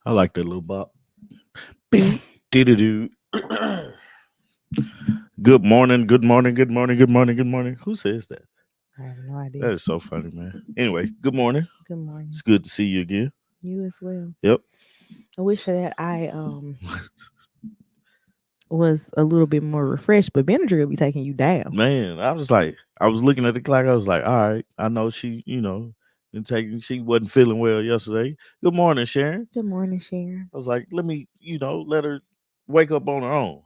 I like that little bop. Bing, doo. Good morning, good morning, good morning, good morning, good morning. Who says that? I have no idea. That is so funny, man. Anyway, good morning. Good morning. It's good to see you again. You as well. Yep. I wish that I was a little bit more refreshed, but Benadryl will be taking you down. Man, I was looking at the clock. I was like, all right, I know she wasn't feeling well yesterday. Good morning, Sharon. Good morning, Sharon. I was like, let me, let her wake up on her own.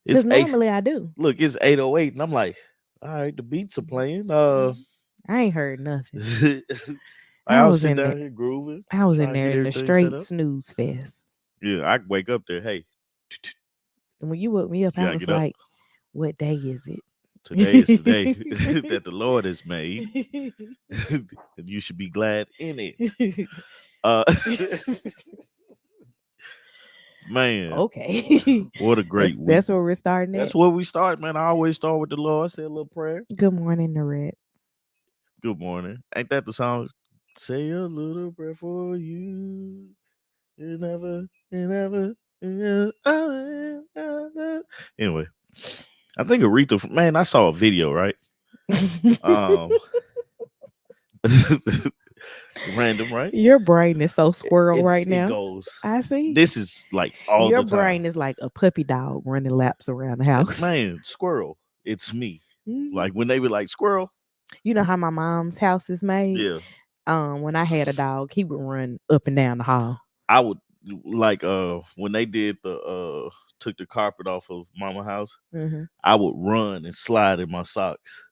Because It's eight. normally I do. Look, it's 8:08, and I'm like, all right, the beats are playing. I ain't heard nothing. I I was was sitting in there. down here grooving, I was in trying to there get in the everything set straight up. snooze fest. Yeah, I wake up there. Hey, And when you woke me up, you I gotta was get up. like, "What day is it?" Today is the day that the Lord has made, and you should be glad in it. Uh, man, Okay, what a great week. that's where we're starting That's at. where we start, man. I always start with the Lord. Say a little prayer. Good morning, Narette. Good morning. Ain't that the song? Say a little prayer for you. You never. Anyway, I think Aretha. Man, I saw a video, right? Um, random, right? Your brain is so It, squirrel it right it now. goes. I see. This is like all Your the time. brain is like a puppy dog running laps around the house. Man, squirrel. It's me. Mhm. Like when they were like squirrel. You know how my mom's house is made? Yeah, When I had a dog, he would run up and down the hall. I would like when they did the took the carpet off of Mama house. Hmm. I would run and slide in my socks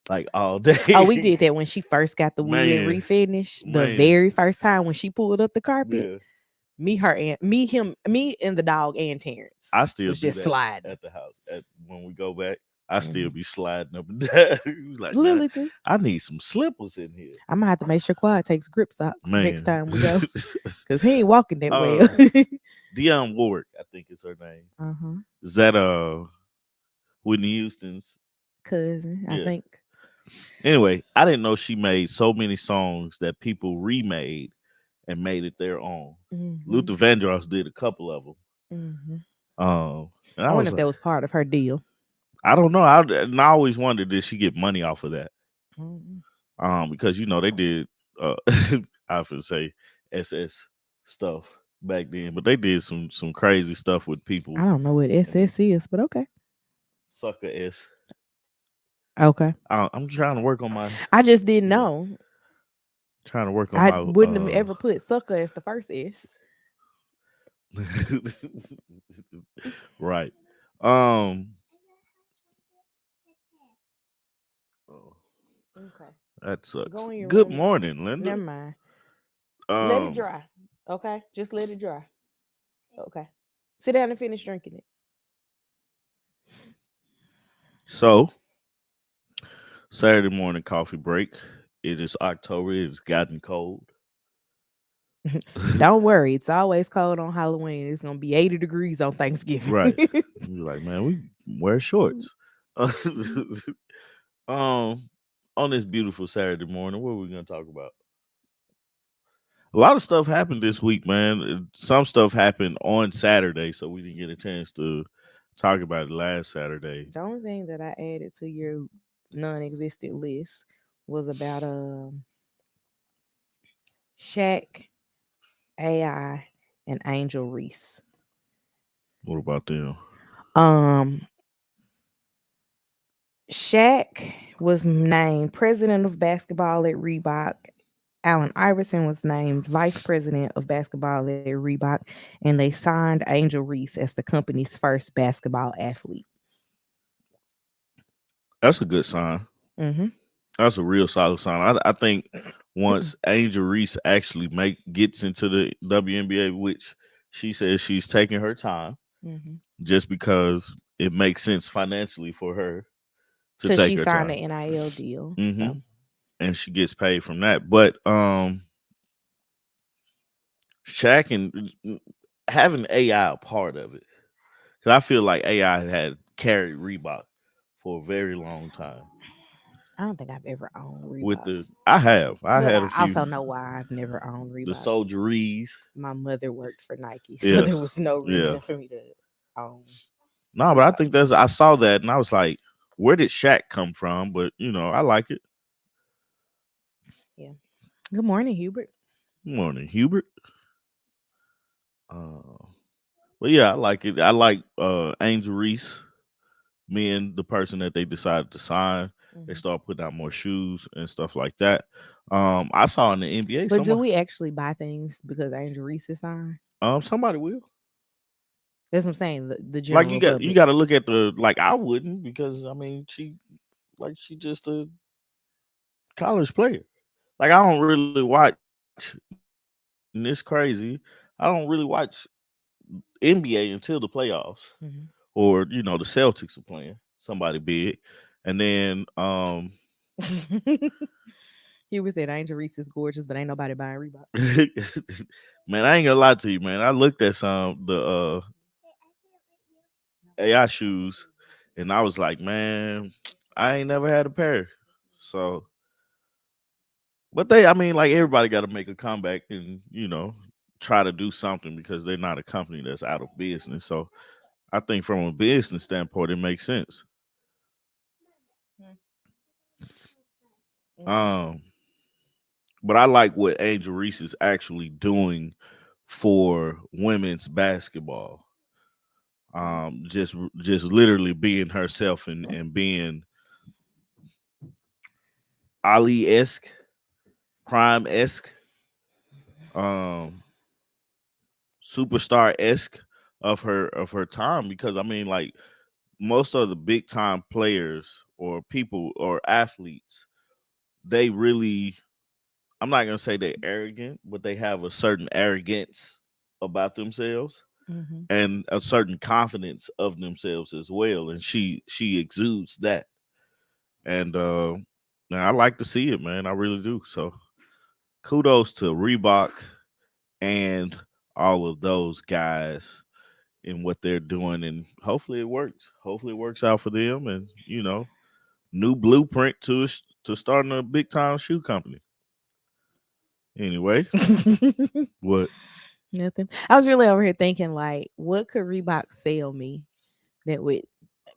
like all Oh, we day. did that when she first got the wig man, refinished. The man, very first time when she pulled up the carpet, yeah. me, her, and me, him, me, and the dog and Terrence I still was do just that sliding. at the house. At when we go back, I still Hmm. be sliding up and down. Like, man, Lily too. I need some slippers in here, I'm gonna have to make sure Quad takes grip socks next man. time we go, cause he ain't walking that uh, well. Dionne Warwick, I think is her name. Uh-huh. Is that Whitney Houston's? Cousin, I Yeah. think. Anyway, I didn't know she made so many songs that people remade and made it their own. Hmm. Luther Vandross did a couple of them. Hmm. And I I wonder was if like, that was part of her deal. I don't know. And I always wondered, did she get money off of that? Mhm. Because they did. I often say SS stuff back then, but they did some crazy stuff with I people don't know what and SS is, but okay. sucker s. Okay. I'm trying to work on my I just didn't yeah, know. trying to work on I my wouldn't have ever put sucker as the first S. right. Um, oh, Okay. that Go sucks. in your Good room and morning, Linda. never mind. Let it Um, dry. Okay. Just let it dry. Okay. Sit down and finish drinking it. so Saturday morning coffee break. It is October. It's gotten cold. Don't worry. It's always cold on Halloween. It's gonna be 80 degrees on Thanksgiving. Right. You're like, man, we wear shorts. um, on this beautiful Saturday morning, what are we gonna talk about? A lot of stuff happened this week, man. Some stuff happened on Saturday, so we didn't get a chance to talk about it last Saturday. The only thing that I added to your non-existent list was about Shaq, AI, and Angel Reese. What about them? Um, Shaq was named president of basketball at Reebok. Allen Iverson was named vice president of basketball at Reebok, and they signed Angel Reese as the company's first basketball athlete. That's a good sign. Hmm. That's a real solid sign. I think once Angel Reese actually gets into the WNBA, which she says she's taking her time, Hmm. just because it makes sense financially for her to Because take she her signed time. the NIL deal. Hmm. So And she gets paid from that. But Shaq and having AI a part of it, because I feel like AI had carried Reebok for a very long time. I don't think I've ever owned with the Reeboks, I have. I but had a I few also know why I've never owned the Reeboks. soldieries. My mother worked for Nike, so Yeah. there was no Yeah. reason for me to own No, but I think Reeboks. that's I saw that and I was like, where did Shaq come from? But I like it. Yeah. Good morning, Hubert. Good morning, Hubert. Uh, but yeah, I like it. I like Angel Reese being the person that they decided to sign. They Hmm. start putting out more shoes and stuff like that. I saw in the NBA But do someone we actually buy things because Angel Reese is signed? somebody will. That's what I'm saying. The Like general you public. got to look at the like I wouldn't because I mean she just a college player. Like I don't really watch and it's crazy. I don't really watch NBA until the playoffs Hmm. or the Celtics are playing somebody big, and then Hubert said Angel Reese is gorgeous, but ain't nobody buying Reebok. man, I ain't gonna lie to you, man. I looked at some the AI shoes, and I was like, man, I ain't never had a pair. So, but I mean, like everybody got to make a comeback and try to do something because they're not a company that's out of business. So, I think from a business standpoint, it makes sense. Okay. Um, but I like what Angel Reese is actually doing for women's basketball. Just literally being herself and being Ali esque, Prime esque, um, superstar esque of her time. Because I mean, like most of the big time players or people or athletes, they really, I'm not gonna say they're arrogant, but they have a certain arrogance about themselves Hmm. and a certain confidence of themselves as well. And she exudes that. And man, I like to see it, man. I really do. So kudos to Reebok and all of those guys in what they're doing, and hopefully it works. Hopefully it works out for them, and new blueprint to starting a big time shoe company. Anyway, what Nothing. I was really over here thinking, like, what could Reebok sell me that would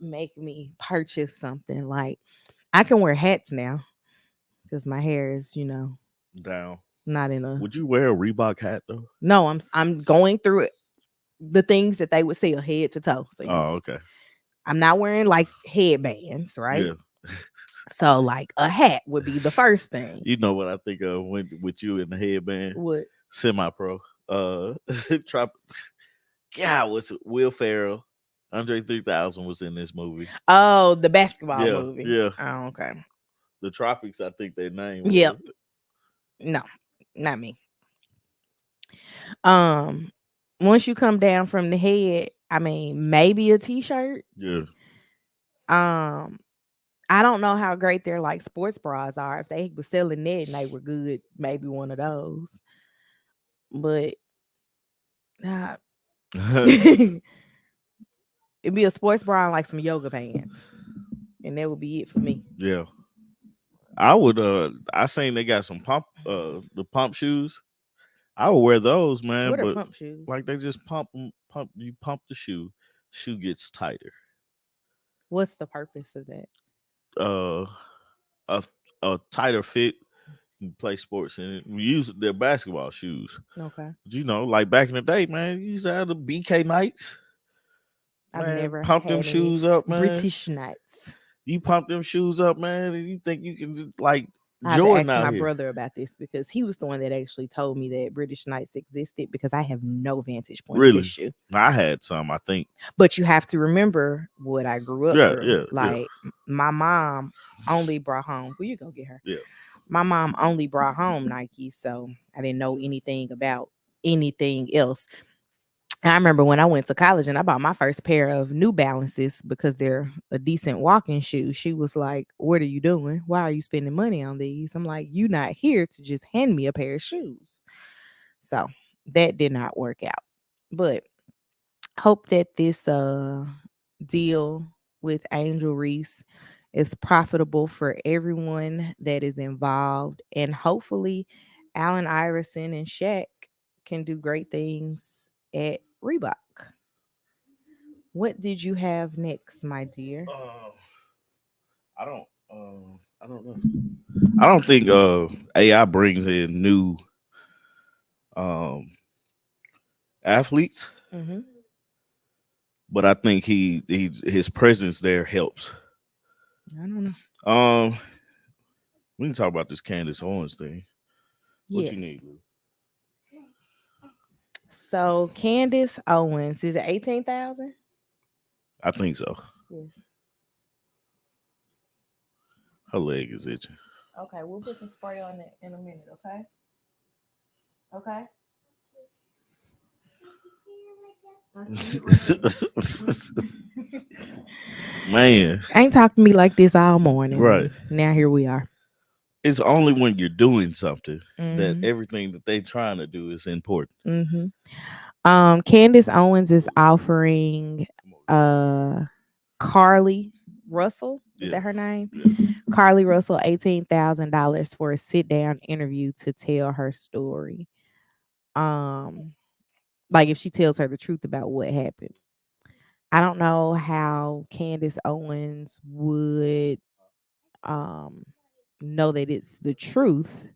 make me purchase something? Like, I can wear hats now because my hair is, down? not in a. Would you wear a Reebok hat though? No, I'm going through it. The things that they would sell head to toe. So Oh, okay. I'm not wearing like headbands, right? Yeah. So like a hat would be the first thing. You know what I think of when with you in the headband, What? semi pro. Trop. God, was it Will Ferrell? Andre 3000 was in this movie. Oh, the basketball Yeah, movie. yeah. Oh, okay. The Tropics, I think their name Yep. was. No, not me. Um, once you come down from the head, I mean, maybe a t-shirt. Yeah. Um, I don't know how great their like sports bras are. If they were selling that and they were good, maybe one of those. But uh, it'd be a sports bra and like some yoga pants, and that would be it for me. Yeah. I would I seen they got some the pump shoes. I would wear those, man, What are but pump shoes? like they just pump you pump the shoe gets tighter. What's the purpose of that? Uh a a tighter fit, you can play sports in it. We use their basketball shoes. Okay. But, like back in the day, man, you used to have the BK Knights. I've Man, never pump them had any shoes up, man. British nights. You pump them shoes up, man, and you think you can just like I have to Jordan ask out my here. brother about this because he was the one that actually told me that British Knights existed because I have no vantage point of this Really? shoe. I had some, I think. But you have to remember what I grew up Yeah, through. yeah, yeah, Like my mom only brought home. Will you go get her? yeah. My mom only brought home Nike, so I didn't know anything about anything else. And I remember when I went to college and I bought my first pair of New Balances because they're a decent walking shoe. She was like, "What are you doing? Why are you spending money on these?" I'm like, "You not here to just hand me a pair of shoes." So that did not work out. But hope that this deal with Angel Reese It's profitable for everyone that is involved. And hopefully, Allen Iverson and Shaq can do great things at Reebok. What did you have next, my dear? Uh, I don't know. I don't think AI brings in new um athletes, Mm-hmm. but I think he his presence there helps. I don't know. Um, we can talk about this Candace Owens thing. What you Yes. need, Lou? So Candace Owens is it 18,000? I think so. Yes. Her leg is itching. Okay, we'll put some spray on it in a minute. Okay. Okay. I see it right here. Man, Ain't talked to me like this all morning, right. and now here we are. It's only when you're doing something that Mm-hmm. everything that they're trying to do is important. Mm-hmm. Candace Owens is offering Come over uh Carly Russell. Is here. that her name? Yeah, yeah. Carly Russell $18,000 for a sit down interview to tell her story. Um, like if she tells her the truth about what happened. I don't know how Candace Owens would um know that it's the truth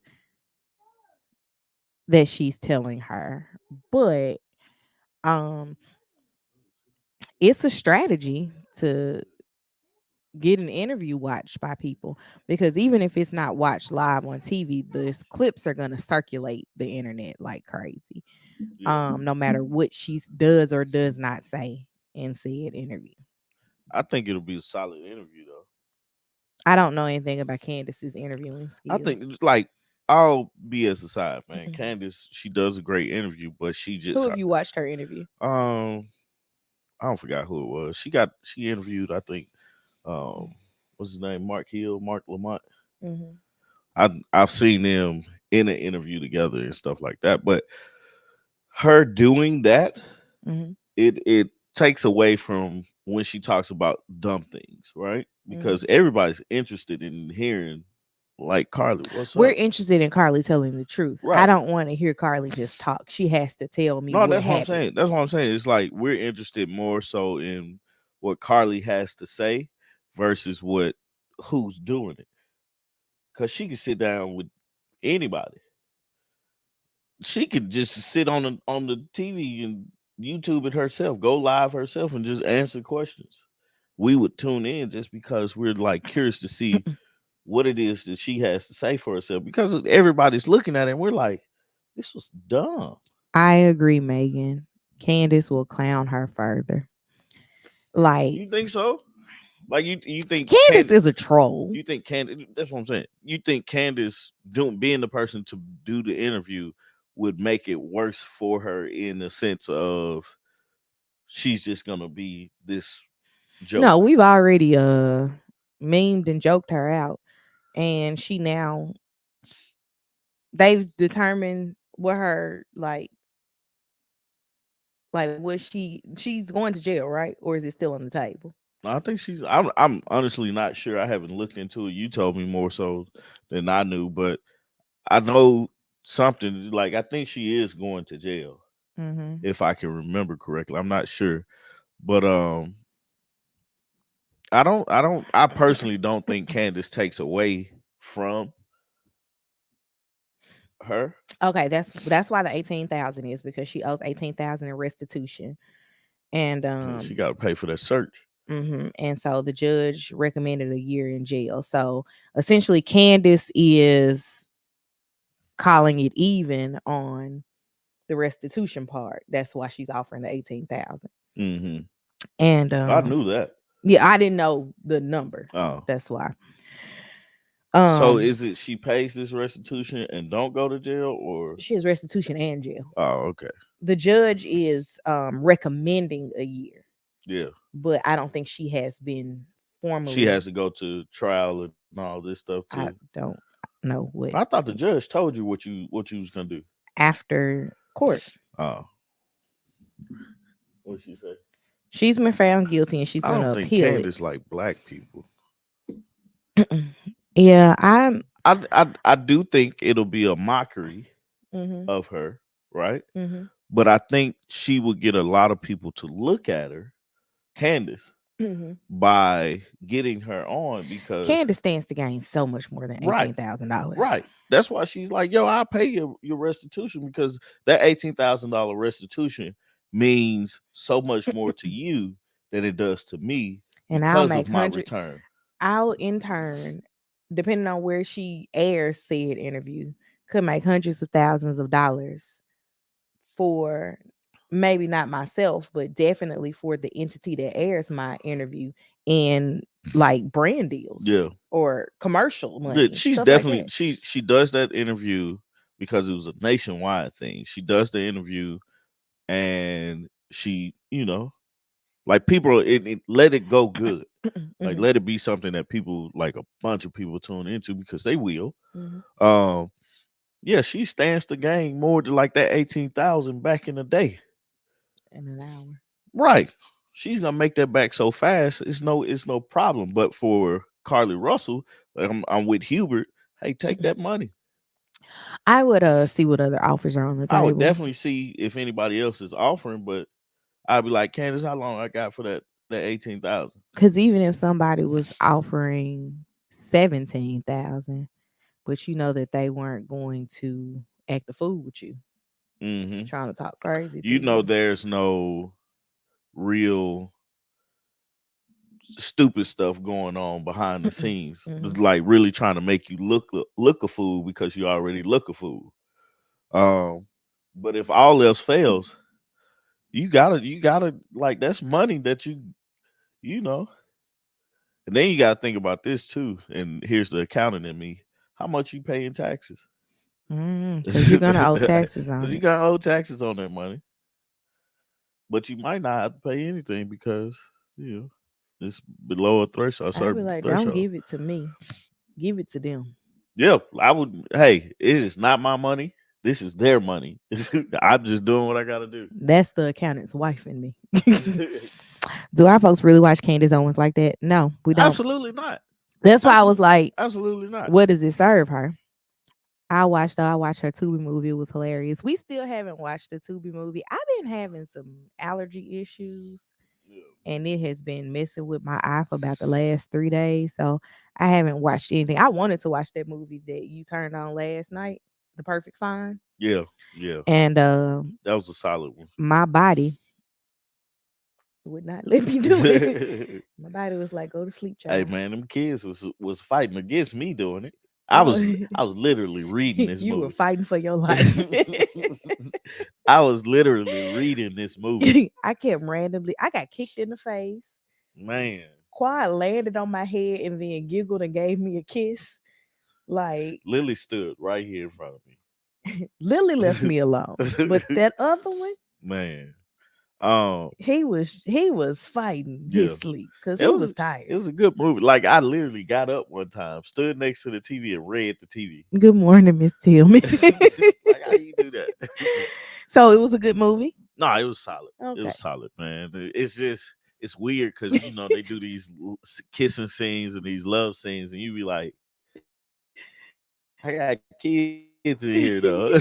that she's telling her, but um it's a strategy to get an interview watched by people because even if it's not watched live on TV, the clips are going to circulate the internet like crazy. Yeah. No matter what she does or does not say in said interview. I think it'll be a solid interview though. I don't know anything about Candace's interviewing I skills. think it's like all BS aside, man. Candace, she does a great interview, but she Who just have you watched her interview? um I don't forgot who it was. She interviewed, I think, um what's his name? Mark Hill, Mark Lamont. Mm-hmm. I've seen them in an interview together and stuff like that. But her doing that, Mm-hmm. it takes away from when she talks about dumb things, right? Mm-hmm. Because everybody's interested in hearing like Carly, what's We're up? interested in Carly telling the truth. I Right. don't want to hear Carly just talk. She has to tell me No, what that's what I'm happened. saying. That's what I'm saying. It's like we're interested more so in what Carly has to say versus what who's doing it. Cause she can sit down with anybody. She could just sit on the TV and YouTube it herself, go live herself, and just answer questions. We would tune in just because we're like curious to see what it is that she has to say for herself. Because everybody's looking at it, and we're like, this was dumb. I agree, Megan. Candace will clown her further. Like You think so? Like you think Candace Candace? is a troll. You think Candace? That's what I'm saying. You think Candace doing being the person to do the interview would make it worse for her in the sense of she's just gonna be this No, joke. we've already memed and joked her out. And she now they've determined what her like what she's going to jail, right? Or is it still on the table? I think she's. I'm honestly not sure. I haven't looked into it. You told me more so than I knew, but I know something. Like I think she is going to jail, Mm-hmm. if I can remember correctly. I'm not sure, but I personally don't think Candace takes away from her. Okay, that's why the 18,000 is because she owes 18,000 in restitution. And Yeah, she got to pay for that search. and so the judge recommended a year in jail. So essentially Candace is calling it even on the restitution part. That's why she's offering the 18,000. Hmm. And I knew that. yeah, I didn't know the number. Oh, That's why. so Um is it she pays this restitution and don't go to jail, or she has restitution and jail. oh, okay, The judge is recommending a year, yeah. but I don't think she has been She formally. has to go to trial and all this stuff too. I don't know I what thought the judge told you what you was gonna do. after court. Oh, what she say? She's been found guilty and she's I going don't to think appeal it. Candace like black people. Yeah, I'm. I do think it'll be a mockery Mhm. of her, right? Mhm. But I think she will get a lot of people to look at her, Candace, Mhm. by getting her on because Candace stands to gain so much more than right, $18,000. right. That's why she's like, yo, I'll pay your restitution because that $18,000 restitution means so much more to you than it does to me And I'll because of make my hundred. return. I'll in turn, depending on where she airs said interview, could make hundreds of thousands of dollars for maybe not myself, but definitely for the entity that airs my interview in like brand deals Yeah. or commercial money, She's stuff like definitely that. she does that interview because it was a nationwide thing. She does the interview and she, like people let it go good. Like Mhm. let it be something that people like a bunch of people tune into because they will. Mhm. Um yeah, she stands to gain more than like that 18,000 back in the day. In an hour. Right. She's gonna make that back so fast, it's no problem. But for Carly Russell, like I'm with Hubert, hey, take that money. I would see what other offers are on the I would table. definitely see if anybody else is offering, but I'd be like, Candace, how long I got for that 18,000? Because even if somebody was offering 17,000, but you know that they weren't going to act a fool with you, Mm-hmm. trying to talk crazy to You know, you. there's no real stupid stuff going on behind the scenes, Hmm. like really trying to make you look a fool because you already look a fool. Um, but if all else fails, you gotta like that's money that you know, and then you gotta think about this too. And here's the accountant in me: how much you pay in taxes? Because you're gonna owe taxes Because on you it. got to owe taxes on that money, but you might not have to pay anything because you know it's below a threshold, a I'd be certain like, don't threshold. give it to me. Give it to them. Yeah, I would. Hey, it is not my money. This is their money. I'm just doing what I got to do. That's the accountant's wife in me. Do our folks really watch Candace Owens like that? No, we don't. Absolutely not. That's why I was Absolutely, like, absolutely not. what does it serve her? I watched her Tubi movie. It was hilarious. We still haven't watched the Tubi movie. I've been having some allergy issues Yeah. and it has been messing with my eye for about the last 3 days. So I haven't watched anything. I wanted to watch that movie that you turned on last night, The Perfect Fine. Yeah, yeah, And that was a solid one. my body would not let me do it. Hey My body was like, go to sleep, child. man, them kids was fighting against me doing it. I Oh, was I was literally reading this you were movie. fighting for your life. I was literally reading this movie. I kept randomly, I got kicked in the face. Man, Quad landed on my head and then giggled and gave me a kiss. Like Lily stood right here in front of Lily left me. me alone. But that other one, Man, um, he was fighting his yeah, sleep because it he was was tired. it was a good movie. Like I literally got up one time, stood next to the TV, and read the TV. Good morning, Miss Tillman. Like how you do that? So it was a good movie. No, it was solid. It was Okay. solid, man. It's just it's weird because they do these kissing scenes and these love scenes, and you be like, I got kids in here though.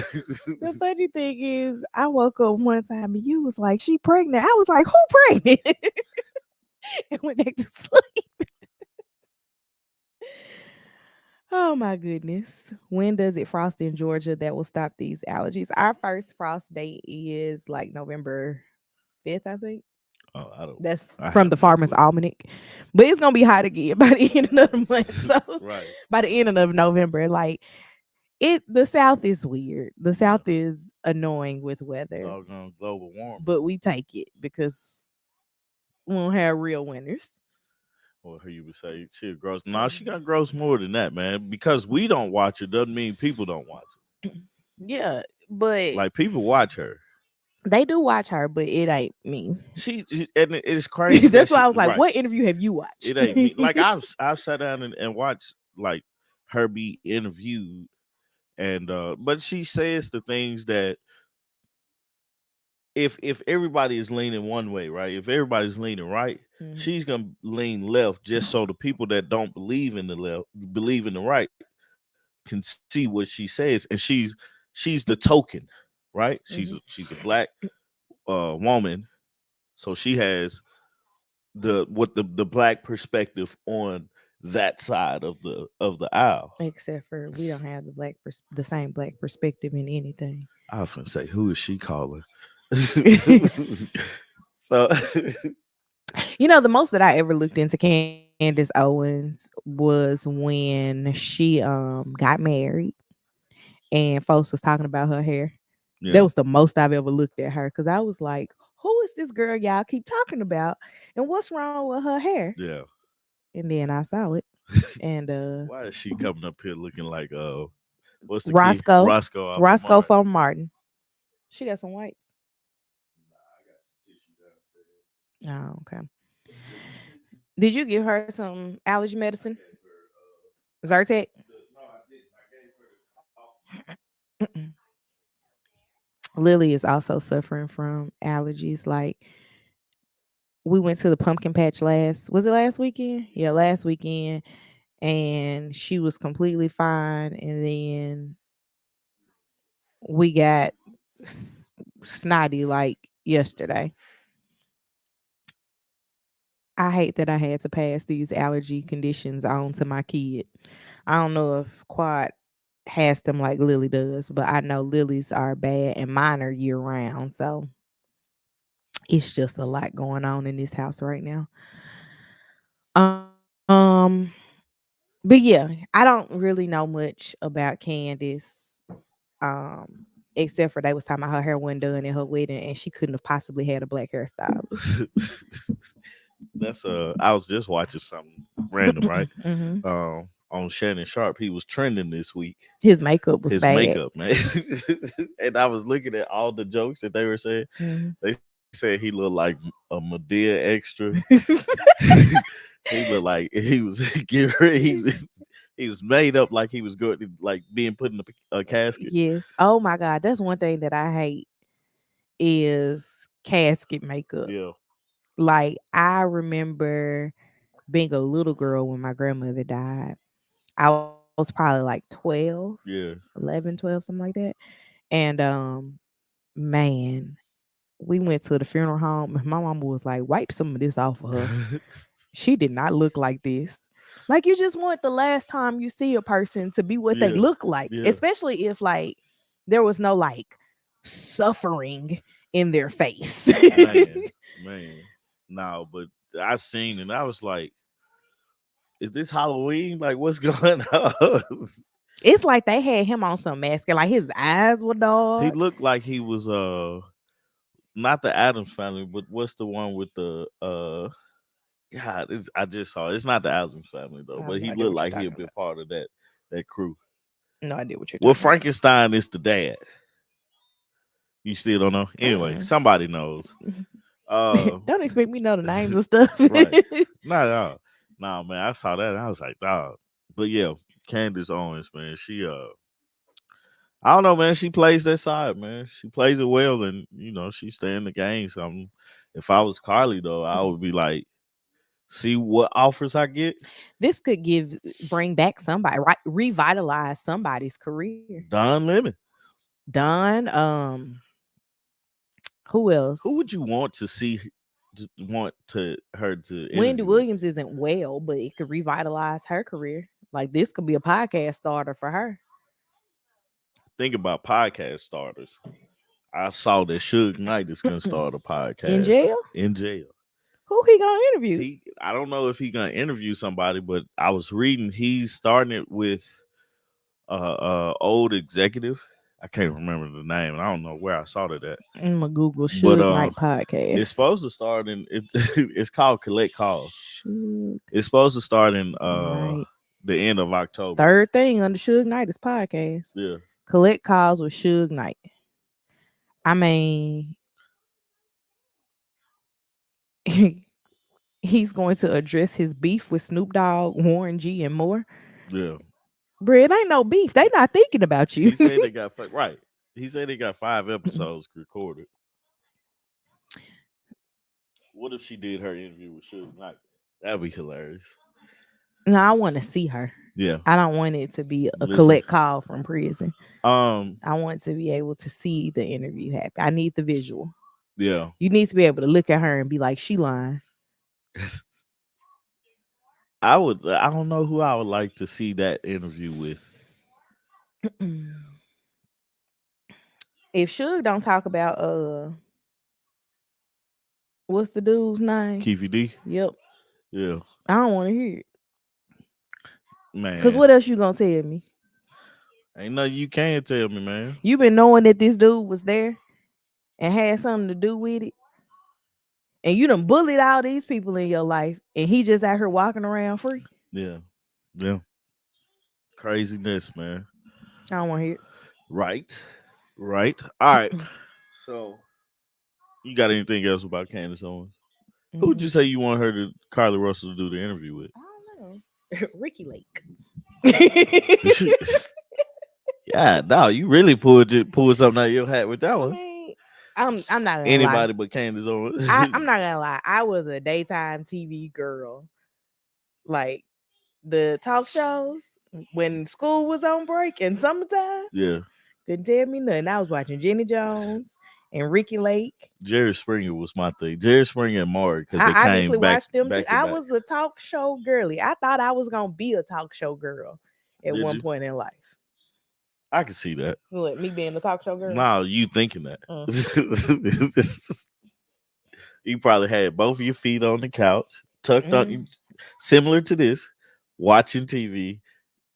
The funny thing is, I woke up one time and you was like, "She pregnant." I was like, "Who pregnant?" And went back to sleep. Oh my goodness. When does it frost in Georgia that will stop these allergies? Our first frost date is like November 5th, I think. Oh, That's I from have the no Farmer's clue. Almanac. But it's gonna be hot again by the end of the month. So Right. by the end of November, like the South is weird. The Yeah. South is annoying with weather, Doggone global warming. but we take it because we don't have real winners. Or her you would say she gross. No, she got gross more than that, man. Because we don't watch it doesn't mean people don't watch Yeah, it. but Like people watch her. they do watch her, but it ain't me. And it's crazy that That's why she I was like, right. "What interview have you It watched?" ain't me. Like I've sat down and watched like her be interviewed and but she says the things that if everybody is leaning one way, right? If everybody's leaning right, Mhm. she's gonna lean left just so the people that don't believe in the left, believe in the right, can see what she says, and she's the token, right? Mhm. She's a black woman, so she has the black perspective on that side of the aisle. Except for we don't have the same black perspective in anything. I often say, who is she calling? So The most that I ever looked into Candace Owens was when she got married and folks was talking about her hair. That yeah, was the most I've ever looked at her because I was like, who is this girl y'all keep talking about? And what's wrong with her hair? yeah. And then I saw it. And Why is she coming up here looking like what's the key? Roscoe, Roscoe off of Roscoe Martin. from Martin. She got some whites. Nah, I got some tissue downstairs. Oh, okay. Did you give her some allergy I medicine? gave her Zyrtec? no, I didn't. I gave her the cough medicine. Mm-mm. Lily is also suffering from allergies. Like we went to the pumpkin patch was it last weekend? Yeah, last weekend. And she was completely fine. And then we got snotty like yesterday. I hate that I had to pass these allergy conditions on to my kid. I don't know if Quad has them like Lily does, but I know Lily's are bad and mine are year round. So it's just a lot going on in this house right now. Um, but yeah, I don't really know much about Candace. Um, Except for they was talking about her hair wasn't done at her wedding and she couldn't have possibly had a black hairstylist. That's I was just watching something random, right? Hmm. On Shannon Sharp, he was trending this week. His makeup was His bad. makeup, man. And I was looking at all the jokes that they were saying. Hmm. They said he looked like a Medea extra. He looked like he was get ready. He was made up like he was going like being put in a casket. Yes. Oh my God. That's one thing that I hate is casket makeup. Yeah, Like I remember being a little girl when my grandmother died. I was probably like 12, yeah. 11, 12, something like that. And man, we went to the funeral home and my mama was like, wipe some of this off of her. She did not look like this. Like you just want the last time you see a person to be what they Yeah, look like, yeah. especially if like there was no like suffering in their face. Man, man. No, but I seen and I was like, is this Halloween? Like, what's going on? It's like they had him on some mask, and like his eyes were He dark. looked like he was not the Adams family, but what's the one with the God, I just saw it. It's not the Adams family though, I have but no he idea looked what you're like he'd talking be about. part of that crew. No idea what you're Well, talking about. Frankenstein is the dad. You still don't know? Anyway, Mm-mm. somebody knows. Uh Don't expect me to know the names of stuff. right. Not at all. Nah, man, I saw that and I was like, dog. But yeah, Candace Owens, man, she I don't know, man. She plays that side, man. She plays it well, and she stay in the game. So if I was Carly though, I would be like, see what offers I get. This could bring back somebody, right? Revitalize somebody's career. Don Lemon. Don, who Who else? would you want to see? Want to her to Wendy interview with? Williams isn't well, but it could revitalize her career. Like this could be a podcast starter for her. Think about podcast starters. I saw that Suge Knight is gonna start a In podcast jail? in jail. Who he gonna interview? I don't know if he's gonna interview somebody, but I was reading he's starting it with old executive. I can't remember the name, and I don't know where I saw that at. I'm gonna Google But Suge Knight it's podcast. supposed to start in it. It's called Collect Calls. Suge It's supposed to start in Knight. the end of October. Third thing under Suge Knight is podcast. Yeah. Collect calls with Suge Knight. I mean, he's going to address his beef with Snoop Dogg, Warren G, and more. Yeah. Bruh, it ain't no beef. They not thinking about you. He said they got right. He said they got 5 episodes recorded. What if she did her interview with Suge Knight? That'd be hilarious. No, I want to see her. Yeah, I don't want it to be a listen. collect call from prison. Um, I want to be able to see the interview happen. I need the visual. yeah. You need to be able to look at her and be like, she lying. I would. I don't know who I would like to see that interview with. If Suge don't talk about what's the dude's name? Keefy D. Yep. Yeah, I don't want to hear it. Cause man. what else you gonna tell me? Ain't nothing you can tell me, man. You been knowing that this dude was there and had something to do with it, and you done bullied all these people in your life, and he just out here walking around free. Yeah, yeah. Craziness, man. I don't want to hear it. Right, right. All right. So, you got anything else about Candace Owens? Who would you Mm, say you want her to Carly Russell to do the interview with? I don't know. Ricky Lake. Yeah, no, you really pulled something out of your hat with that I one. mean, I'm not gonna lie. Anybody but Candace Owens. I'm not gonna lie. I was a daytime TV girl. Like the talk shows when school was on break in summertime. Yeah, Couldn't tell me nothing. I was watching Jenny Jones and Ricky Lake. Jerry Springer was my thing. Jerry Springer and Mark because they I came obviously watched them too. back to I back. was a talk show girly. I thought I was gonna be a talk show girl at Did one you? point in life. I can see that. What, me being a talk show girl? Now you thinking that. Mm. You probably had both of your feet on the couch, tucked Mm. on, similar to this, watching TV.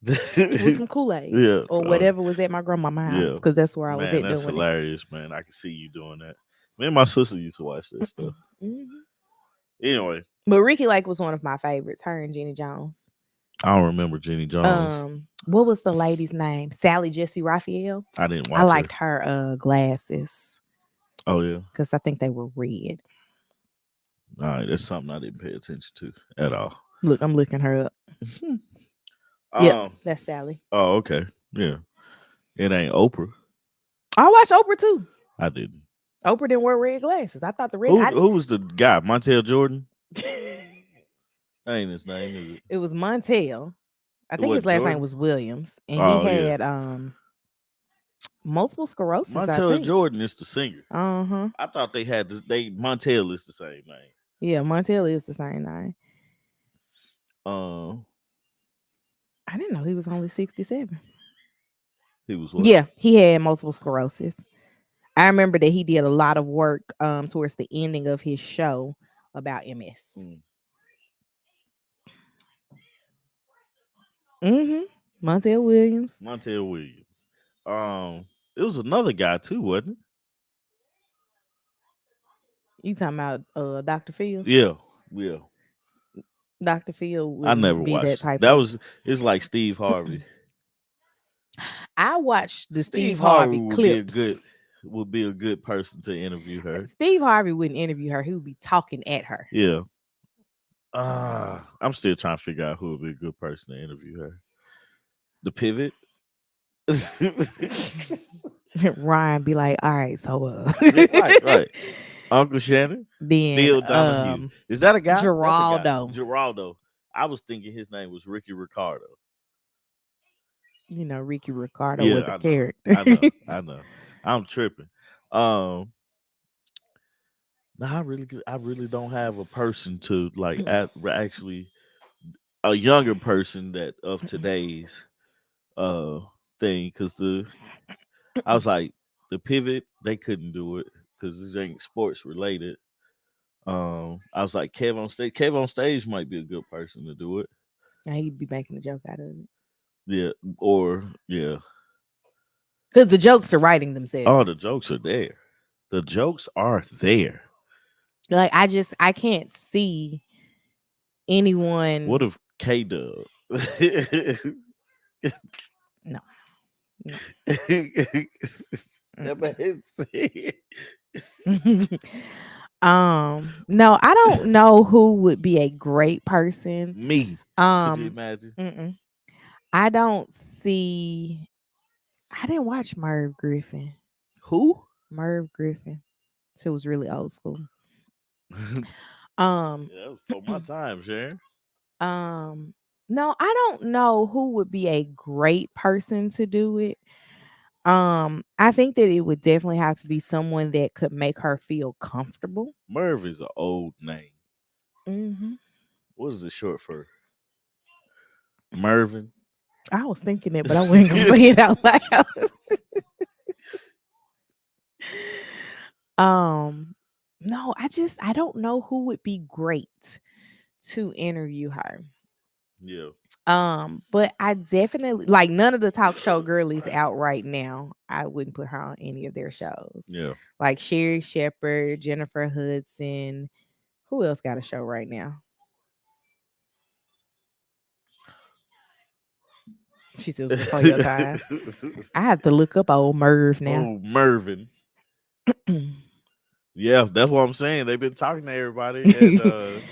With some Kool-Aid Yeah, or whatever was at my grandmama's house, yeah. because that's where I was Man, at that's doing it. hilarious, man. I can see you doing that. Me and my sister used to watch that stuff. Mhm. Anyway, But Ricky Lake was one of my favorites. Her and Jenny Jones. I don't remember Jenny Jones. What was the lady's name? Sally Jesse Raphael. I didn't I watch her. liked her glasses Oh yeah. because I think they were red. All right, that's something I didn't pay attention to at all. Look, I'm looking her up. Yep, um. that's Sally. Oh, okay. Yeah. It ain't Oprah. I watched Oprah too. I didn't. Oprah didn't wear red glasses. I thought the red. Who was the guy? Montel Jordan? It That ain't his name, is it? was Montel. I It think his wasn't last name Jordan. was Williams, and he Oh yeah. had multiple sclerosis. I Montel think. Jordan is the singer. Uh huh. I thought they had they Montel is the same name. Yeah, Montel is the same name. Um, I didn't know he was only 67. he was what? Yeah, he had multiple sclerosis. I remember that he did a lot of work towards the ending of his show about MS. Mm. Mm-hmm. Montel Williams. Montel Williams. It was another guy too, wasn't You talking about Dr. Phil? it? Yeah, yeah. Dr. Phil I never wouldn't be that watched it. type That of. was it's like Steve Harvey. I watched the Steve Steve Harvey Harvey would be a clips. good person to interview her. Steve Harvey wouldn't interview her. He would be talking at her. Yeah. I'm still trying to figure out who would be a good person to interview her. The pivot. Ryan be like, all right, so right. Uncle Shannon. then Phil Donahue. Is that a guy? That's a guy. Geraldo. Geraldo. I was thinking his name was Ricky Ricardo. You know, Ricky Ricardo Yeah, was a I know. character. I know. I'm tripping. No, I really don't have a person to like actually a younger person that of today's uh thing because I was like the pivot they couldn't do it because this ain't sports related. I was like Kev on stage. Kev on stage might be a good person to do it. Now he'd be making a joke out of it. Yeah, or yeah. Because the jokes are writing Oh, themselves. the jokes are there. The jokes are there. Like I can't see anyone. What if K Dub? No. No. That man said- No, I don't know who would be a great person. Me. Could you imagine? I don't see. I didn't watch Merv Griffin. Who? Merv Griffin. She was really old school. Um, Yeah, that was for my time, Sharon. um, no, I don't know who would be a great person to do it. I think that it would definitely have to be someone that could make her feel comfortable. Merv is an old name. Hmm. What is it short for? Mervin. I was thinking it, but I wasn't gonna say it out loud. um, no, I don't know who would be great to interview her. Yeah, But I definitely like none of the talk show girlies out right now. I wouldn't put her on any of their shows. yeah. Like Sherry Shepherd, Jennifer Hudson. Who else got a show right now? She says before your time. I have to look up old Merv now. Oh, Mervin. Yeah, that's what I'm saying. They've been talking to everybody, and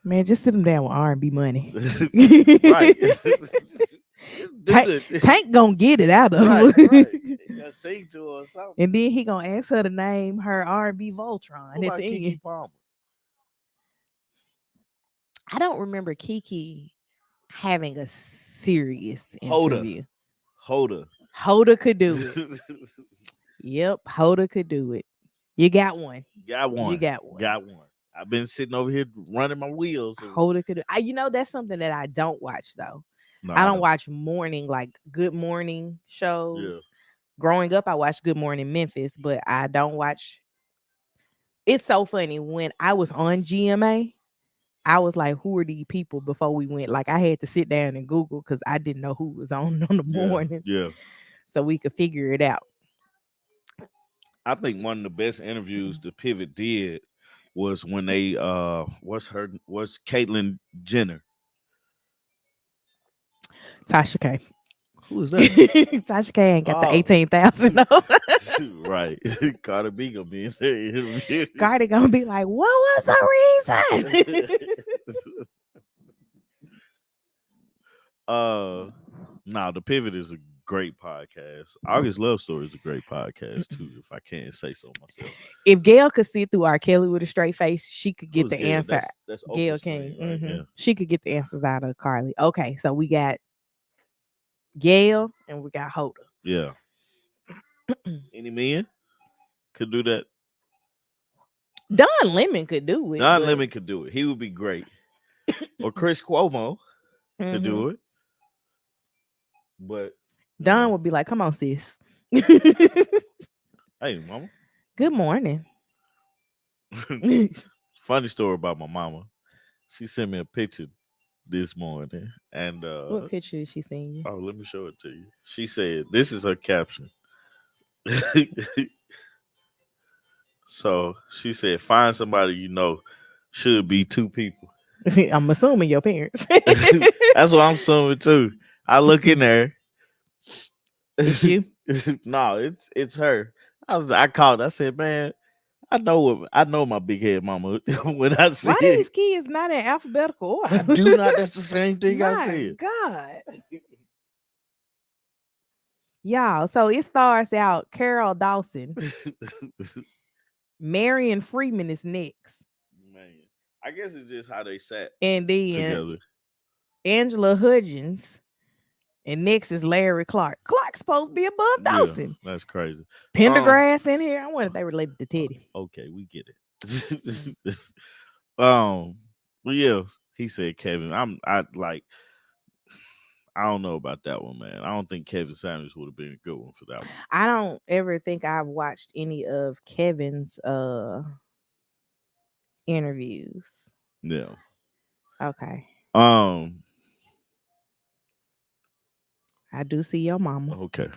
Man, just sit them down with R&B money. right. Just do Tank, the Tank gonna get it out of right, her. right. You gotta sing to her or something. And then he gonna ask her to name her R&B What Voltron at about the Kiki end. Palmer? I don't remember Kiki having a serious Hoda. interview. Hoda. Hoda could do it. Yep, Hoda could do it. You got one. Got You one. got one. Got one. I've been sitting over here running my wheels. So. Hoda could do. That's something that I don't watch though. No, I I don't don't. watch morning like Good Morning Yeah. shows. Growing up, I watched Good Morning Memphis, but I don't watch. It's so funny when I was on GMA. I was like, "Who are these people?" Before we went, like I had to sit down and Google because I didn't know who was on the Yeah. mornings, Yeah. so we could figure it out. I think one of the best interviews the Pivot did was when they what's Caitlyn Jenner. Tasha K. Who is that? Tasha K ain't got the Oh, 18,000. No. right. Carter B gonna be in the interview. Cardi gonna be like, "What was the reason?" uh Now the Pivot is a great podcast. August Love Story is a great podcast too, if I can't say so myself. If Gail could sit through R. Kelly with a straight face, she could get Who's the Gail? answer. That's Oprah Gail King. Stream, right? Yeah. She could get the answers out of Carly. Okay, so we got Gail and we got Hoda. Yeah. Any men could do that. Don Lemon could do it, Don but Lemon could do it. He would be great. Or Chris Cuomo could mhm. do it. But Don would be like, "Come on, sis." hey, mama. Good morning. Funny story about my mama. She sent me a picture this morning, and What picture did she send you? oh, let me show it to you. She said, "This is her caption." So she said, "Find somebody you know should be two people." I'm assuming your parents. That's what I'm assuming too. I look in there. It's you. No, it's her. I called. I said, "Man, I know my big head mama when I see Why it." these kids not in alphabetical I order? do not. That's the same thing I My said. God. Y'all, so it starts out Carol Dawson. Marion Freeman is next. Man, I guess it's just how they sat And then together. Angela Hudgens. And next is Larry Clark. Clark's supposed to be above Yeah, Dawson. that's crazy. Pendergrass in here. I wonder if they related to Teddy. Okay, we get it. um, but yeah, he said Kevin. I like. I don't know about that one, man. I don't think Kevin Samuels would have been a good one for that one. I don't ever think I've watched any of Kevin's interviews. Yeah. Okay. Um. I do see your mama. Okay.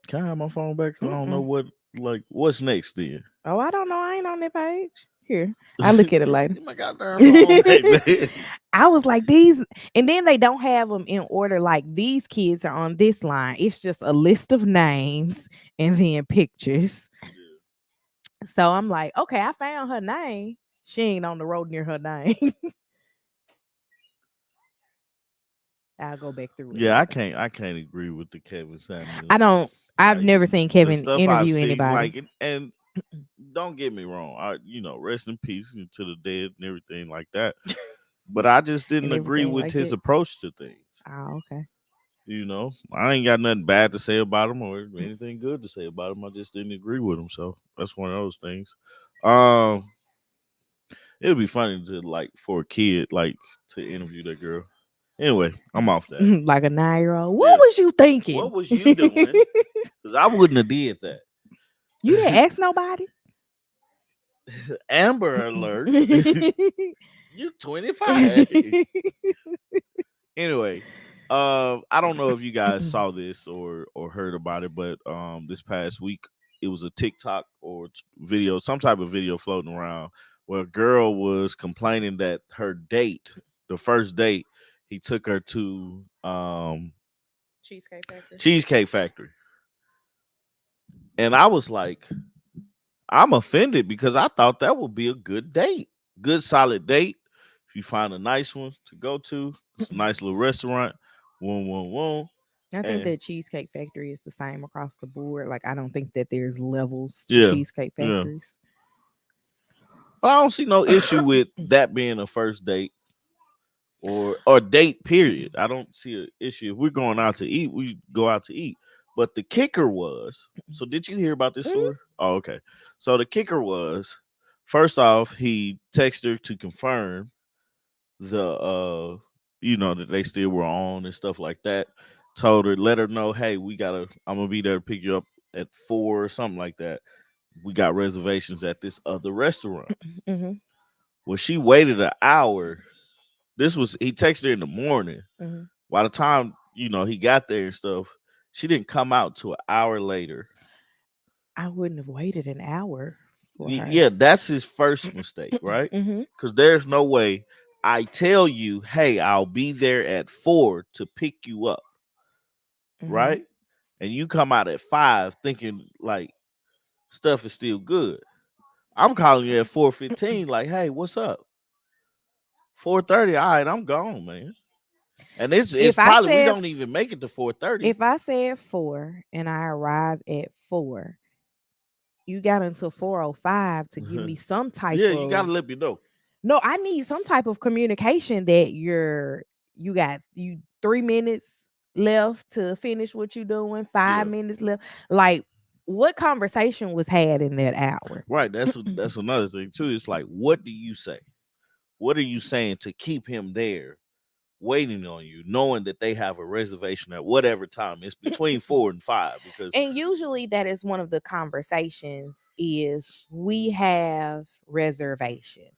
Can I have my phone back? I don't know Mm-mm. what. Like, what's next then? Oh, I don't know. I ain't on that page. Here. I'll look at it later. My goddamn phone back, man. I was like, these, and then they don't have them in order. Like these kids are on this line. It's just a list of names and then pictures. So I'm like, okay, I found her name. She ain't on the road near her name. I'll go back through it Yeah, later. I can't agree with the Kevin Samuels. I don't. I've Like never seen the Kevin stuff I've interview seen, anybody. like and don't get me wrong. Rest in peace to the dead and everything like that. But I just didn't and agree everything with like his that. approach to things. Oh, okay. I ain't got nothing bad to say about him or anything good to say about him. I just didn't agree with him. So that's one of those things. Um, it would be funny to like for a kid like to interview that girl. Anyway, I'm off that. Like a 9-year-old. What Yeah. was you thinking? What was you doing? Because I wouldn't have did that. You didn't ask nobody. Amber alert. You 25. Anyway, I don't know if you guys saw this or heard about it, but this past week it was a TikTok or video, some type of video floating around where a girl was complaining that her date, the first date, he took her to Cheesecake Factory. Cheesecake Factory, and I was like, I'm offended because I thought that would be a good date, good solid date. If you find a nice one to go to, it's a nice little restaurant. One, I think and that Cheesecake Factory is the same across the board. Like, I don't think that there's levels to yeah, Cheesecake yeah. Factories. But I don't see no issue with that being a first date or date. Period. I don't see an issue if we're going out to eat. We go out to eat. But the kicker was. So did you hear about this Mhm. story? Oh, okay. So the kicker was. First off, he texted her to confirm that they still were on and stuff like that. Told her, let her know, hey, I'm gonna be there to pick you up at 4 or something like that. We got reservations at this other restaurant. Mhm. Well, she waited an hour. He texted her in the morning. Mhm. By the time, he got there and stuff, she didn't come out till an hour later. I wouldn't have waited an hour for her. Yeah, that's his first mistake, right? Mhm. Because there's no way I tell you, hey, I'll be there at 4 to pick you up, Mhm. right? And you come out at 5 thinking like stuff is still good. I'm calling you at 4:15, like, hey, what's up? 4:30, all right, I'm gone, man. And it's If I probably we said don't even make it to 4:30. if I said 4 and I arrived at 4, you got until 4:05 to give me some type Yeah, you gotta of. let me know. No, I need some type of communication that you 3 minutes left to finish what you're doing, Yeah. 5 minutes left. Like, what conversation was had in that hour? Right. That's another thing too. It's like, what do you say? What are you saying to keep him there waiting on you, knowing that they have a reservation at whatever time? It's between 4 and 5 because And usually that is one of the conversations is we have reservations.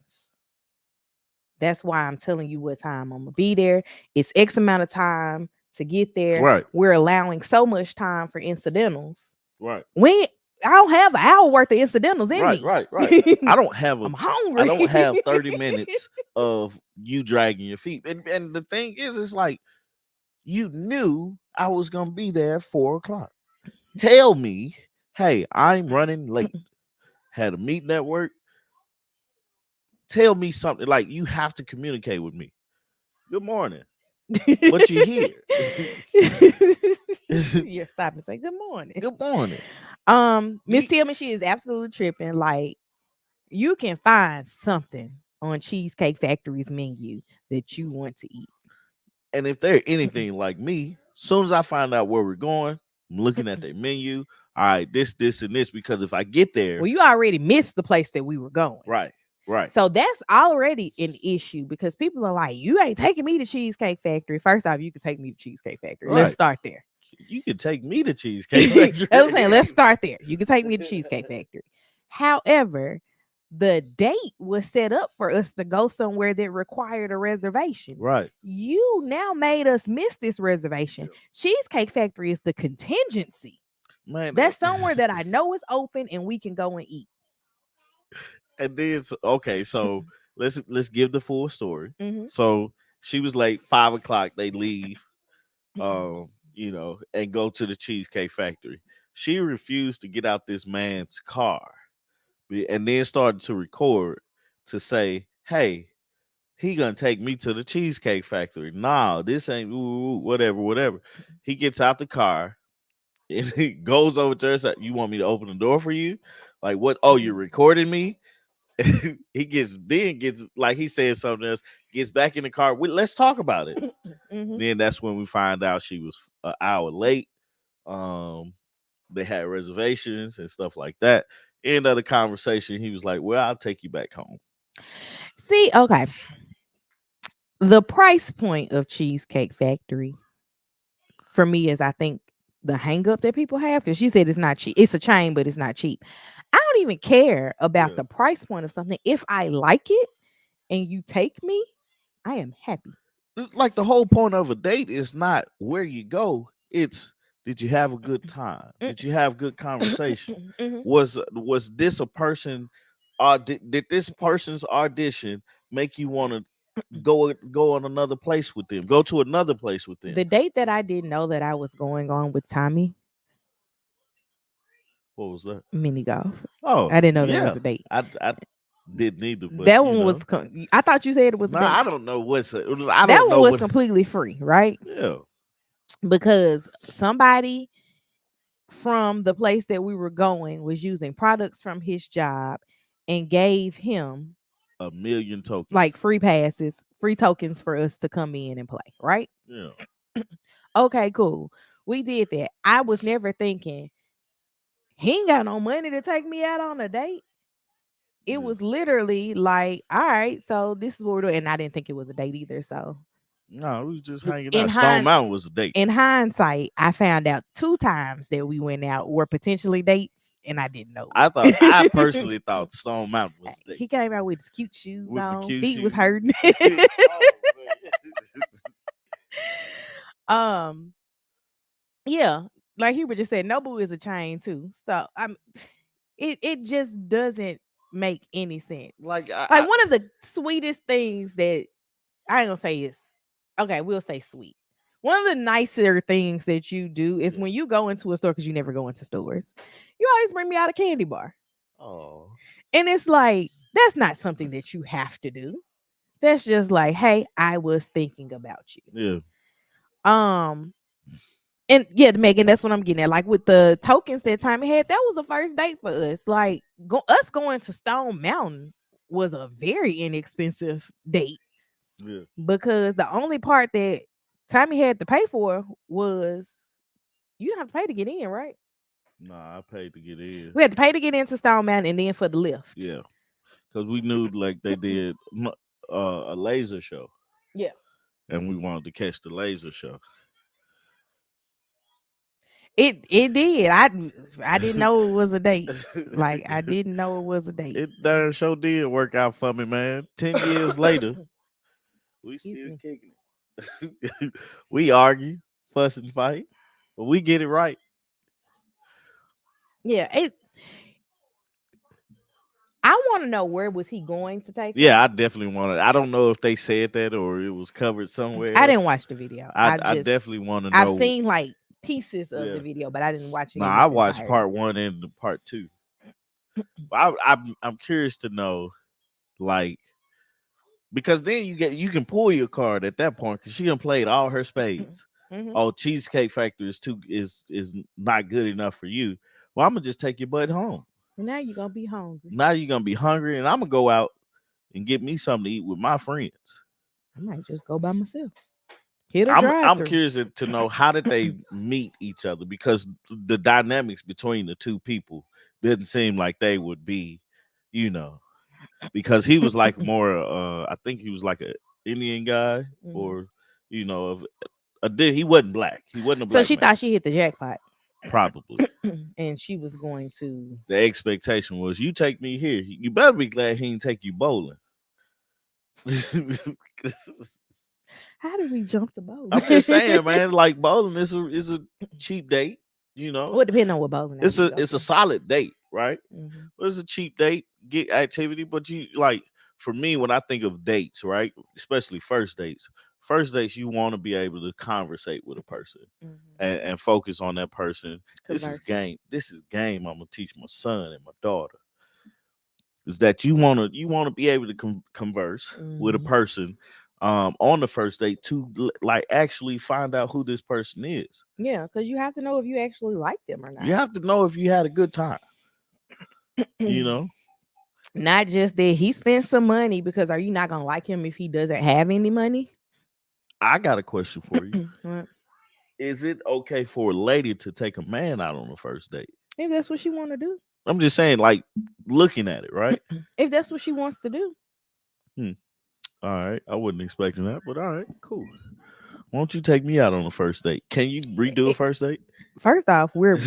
That's why I'm telling you what time I'm gonna be there. It's X amount of time to get there. right, We're allowing so much time for incidentals. right, We I don't have an hour worth of incidentals in right, me. right, right. I don't have I'm I hungry. don't have 30 minutes of you dragging your feet. And the thing is, it's like you knew I was gonna be there at 4 o'clock. Tell me, hey, I'm running late. Had a meeting at work. Tell me something like you have to communicate with me. Good morning. But you're here. Yeah, stop and say good morning. Good morning. Do Miss you- Tillman, she is absolutely tripping. Like, you can find something on Cheesecake Factory's menu that you want to eat. and if they're anything like me, soon as I find out where we're going, I'm looking at their menu. All right, this, and this, because if I get there, Well, you already missed the place that we were going. right, right, So that's already an issue because people are like, you ain't taking me to Cheesecake Factory. First off, you can take me to Cheesecake Factory. Let's right. start there. You can take me to Cheesecake That's Factory. what I'm saying. Let's start there. You can take me to Cheesecake Factory. However, the date was set up for us to go somewhere that required a reservation. Right. You now made us miss this reservation. Cheesecake Factory is the contingency. Man, That's somewhere that I know is open and we can go and eat. and then okay, so let's give the full story. Mhm. So she was late, 5 o'clock. They leave, and go to the Cheesecake Factory. She refused to get out this man's car, and then started to record to say, "Hey, he gonna take me to the Cheesecake Factory. Nah, this ain't whatever, whatever." He gets out the car. And he goes over to her, said, "You want me to open the door for you? Like what? Oh, you're Mhm. recording me?" He gets like he said something else. Gets back in the car. Let's talk about it. Mhm. Then that's when we find out she was an hour late. Um, they had reservations and stuff like that. End of the conversation, he was like, "Well, I'll take you back home." See, okay. The price point of Cheesecake Factory for me is, I think, the hang up that people have, because she said it's not cheap. It's a chain, but it's not cheap. I don't even care about Yeah. the price point of something. If I like it and you take me, I am happy. Like the whole point of a date is not where you go, it's did you have a good time, did you have good conversation, Mhm. was this a person, did this person's audition make you want to go on another place with them, go to another place with them? The date that I didn't know that I was going on with Tommy, What was that? mini golf. Oh I didn't know that was yeah, a date. I didn't either, but That one was. I thought you said it was a nah, date. I don't know what's I That don't one know was what. completely free, right? Yeah, Because somebody from the place that we were going was using products from his job and gave him a million like tokens. free passes, free tokens for us to come in and play, right? Yeah, Okay, cool. We did that. I was never thinking he ain't got no money to take me out on a date. It yeah. was literally like, all right, so this is what we're doing. And I didn't think it was a date either. So No, we was just hanging in out. Stone hind Mountain was a date. in hindsight, I found out two times that we went out were potentially dates, and I didn't know I it. personally thought Stone Mountain was a date He came out with his cute shoes with the on. cute Feet was shoes. hurting. Oh man. um, yeah, like Hubert just said, Nobu is a chain too. So it just doesn't make any sense. Like Like one of the sweetest things that I ain't gonna say is, okay, we'll say sweet. One of the nicer things that you do is yeah. when you go into a store, because you never go into stores, you always bring me out a candy bar. Oh And it's like, that's not something that you have to do. That's just like, hey, I was thinking about yeah, you. And yeah, Megan, that's what I'm getting at. Like with the tokens that Tommy had, that was a first date for us. Like us going to Stone Mountain was a very inexpensive date, yeah. because the only part that Tommy had to pay for was, you didn't have to pay to get in, right? Nah, I paid to get in. We had to pay to get into Stone Mountain and then for the lift. Yeah, because we knew like they did a laser show, Yeah. and we wanted to catch the laser show. It did. I didn't know it was a date. Like I didn't know it was a date. It darn sure did work out for me, man. 10 years later, we Excuse still me. kicking it. We argue, fuss and fight, but we get it right. Yeah, I want to know, where was he going to take her? Yeah, I definitely wanted. I don't know if they said that or it was covered somewhere I didn't else. watch the video. I definitely want to I've know. seen like pieces of Yeah. the video, but I didn't watch it Now in I its watched entirety. part one and the part two. I'm curious to know, like, because then you can pull your card at that point because she done played all her spades. Hmm. Oh, Cheesecake Factory is not good enough for you. Well, I'm gonna just take your butt home. Now you're gonna be hungry. Now you're gonna be hungry, and I'm gonna go out and get me something to eat with my friends. I might just go by myself. Hit a drive I'm through. curious to know how did they meet each other because the dynamics between the two people didn't seem like they would be, you know, because he was like more I think he was like a Indian guy Hmm. or of he wasn't black. He wasn't a So black she man. thought she hit the jackpot, Probably. and she was going to. The expectation was you take me here. You better be glad he didn't take you bowling. How did we jump the boat? I'm just saying, man. Like bowling is a cheap date. You know, Well, it depends on what bowling alley it's you a go it's a to. solid date, right? Hmm. But it's a cheap date, get activity. But you like for me when I think of dates, right? Especially first dates. First dates, you want to be able to conversate with a person Hmm. and focus on that person. This is Converse. game. This is game. I'm gonna teach my son and my daughter is that you want to be able to converse with a Hmm. person on the first date to like actually find out who this person is. Yeah, because you have to know if you actually like them or You not. have to know if you had a good time. You know, Not just that he spent some money, because are you not gonna like him if he doesn't have any money? I got a question for you. Well, Is it okay for a lady to take a man out on the first date? if that's what she want to do, I'm just saying, like looking at it, right? if that's what she wants to do. Hmm. All right, I wasn't expecting that, but all right, cool. Why don't you take me out on the first date? Can you redo a It- first date? First off, we're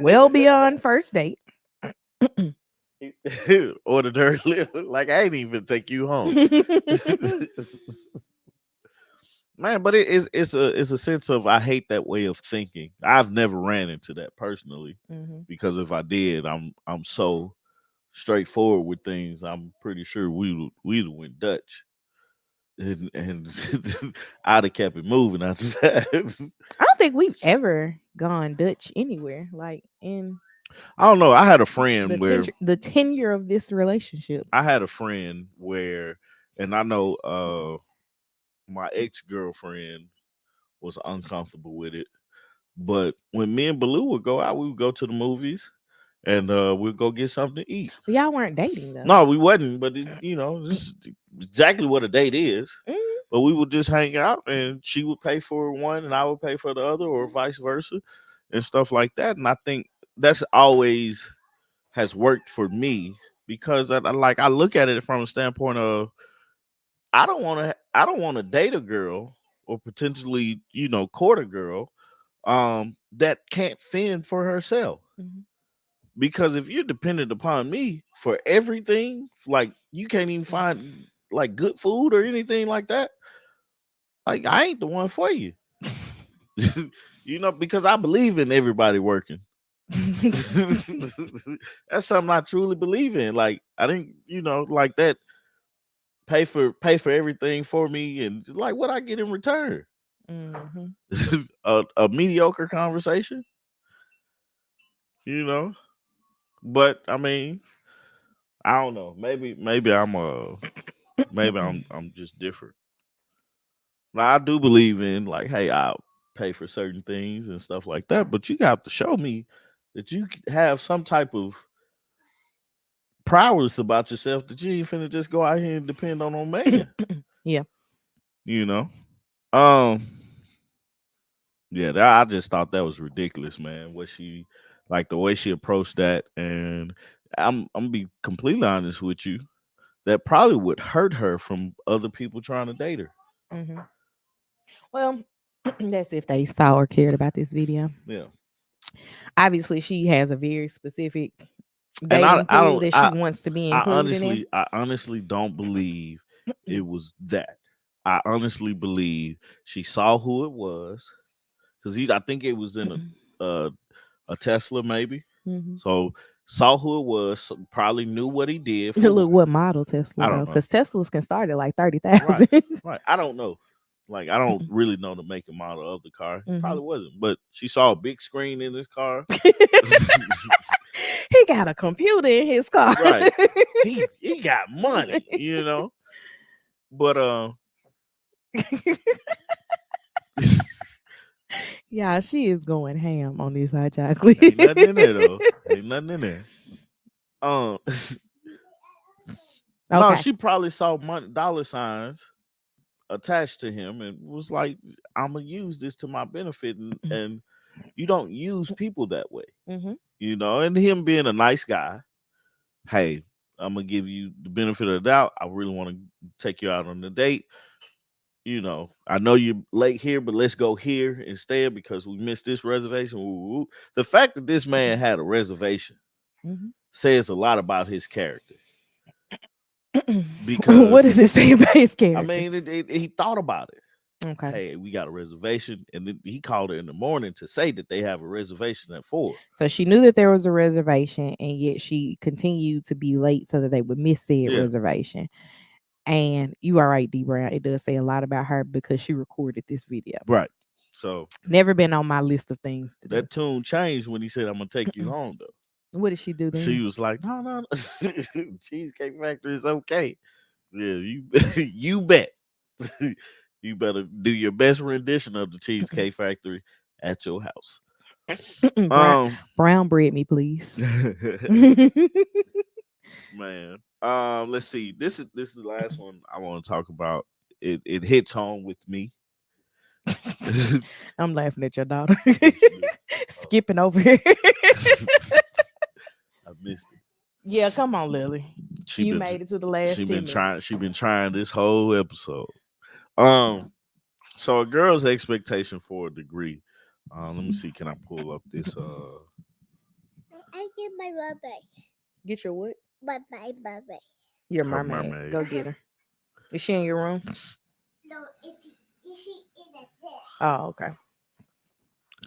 well beyond first date. Ordered her like I ain't even take you home. Man, but it's a sense of I hate that way of thinking. I've never ran into that personally Mhm. because if I did, I'm so straightforward with things. I'm pretty sure we'd went Dutch and I'd have kept it moving after that. I don't think we've ever gone Dutch anywhere, like in I don't know. I had a friend the where tenure of this relationship. and I know my ex girlfriend was uncomfortable with it. But when me and Baloo would go out, we would go to the movies and we'd go get something to eat. But y'all weren't dating though. No, we wasn't, but this is exactly what a date is. Mhm. But we would just hang out, and she would pay for one, and I would pay for the other, or vice versa, and stuff like that. And I think that's always has worked for me because I look at it from a standpoint of I don't want to date a girl or potentially court a girl that can't fend for herself. Mhm. Because if you're dependent upon me for everything, like you can't even find like good food or anything like that, like I ain't the one for you. Because I believe in everybody working. That's something I truly believe in. Like I didn't, like that pay for everything for me and like what I get in return. Mhm. a mediocre conversation, you know. But I mean, I don't know. Maybe I'm just different. Now I do believe in like, hey, I'll pay for certain things and stuff like that. But you have to show me that you have some type of prowess about yourself that you ain't finna just go out here and depend on no man. Yeah. You know. Um. Yeah, I just thought that was ridiculous, man. What she like the way she approached that, and I'm gonna be completely honest with you. That probably would hurt her from other people trying to date her. Mhm. Well, that's if they saw or cared about this video. Yeah. Obviously, she has a very specific And I dating I pool don't that she wants to be included in. I honestly don't believe it was that. I honestly believe she saw who it was because I think it was in a Tesla maybe. Mhm. So saw who it was, so probably knew what he did for Look what model Tesla I though, don't know. because Teslas can start at like Right, 30,000. right. I don't know. Like I don't really know the make and model of the car. Mhm. Probably wasn't, but she saw a big screen in this car. He got a computer in his car. Right. He got money. But Yeah, she is going ham on this hot chocolate. ain't nothing in there though. Ain't nothing in there. Um no, Okay. she probably saw money dollar signs attached to him and was like, I'm gonna use this to my benefit and you don't use people that way. Mhm. And him being a nice guy, hey, I'm gonna give you the benefit of the doubt. I really want to take you out on a date. I know you're late here, but let's go here instead because we missed this reservation. Woo, woo. The fact that this man had a reservation Mhm. says a lot about his character What because does it say about his I character? mean, he thought about it. Okay. Hey, we got a reservation, and then he called her in the morning to say that they have a reservation at 4. So she knew that there was a reservation, and yet she continued to be late so that they would miss said Yeah, reservation. And you are right, D Brown. It does say a lot about her because she recorded this video. right. So Never been on my list of things to do. that tune changed when he said, "I'm gonna take you home." Though What did she do she then? was like, "No, no, no. Cheesecake Factory is okay." Yeah, you you bet. You better do your best rendition of the Cheesecake Factory at your house. brown Um, brown bread me, please. man. Let's see. This is the last one I want to talk about. It hits home with me. I'm laughing at your daughter. What you do? Oh, Skipping over here. I missed it. Yeah, come on, Lily. She You been made it to the last 10 minutes. she been trying this whole episode. Um, so a girl's expectation for a degree. Let me see. Can I pull up this? I get my mermaid. Get your what? My mermaid. Your Her mermaid. mermaid. Go get her. Is she in your room? No, is she in a there? Oh, okay.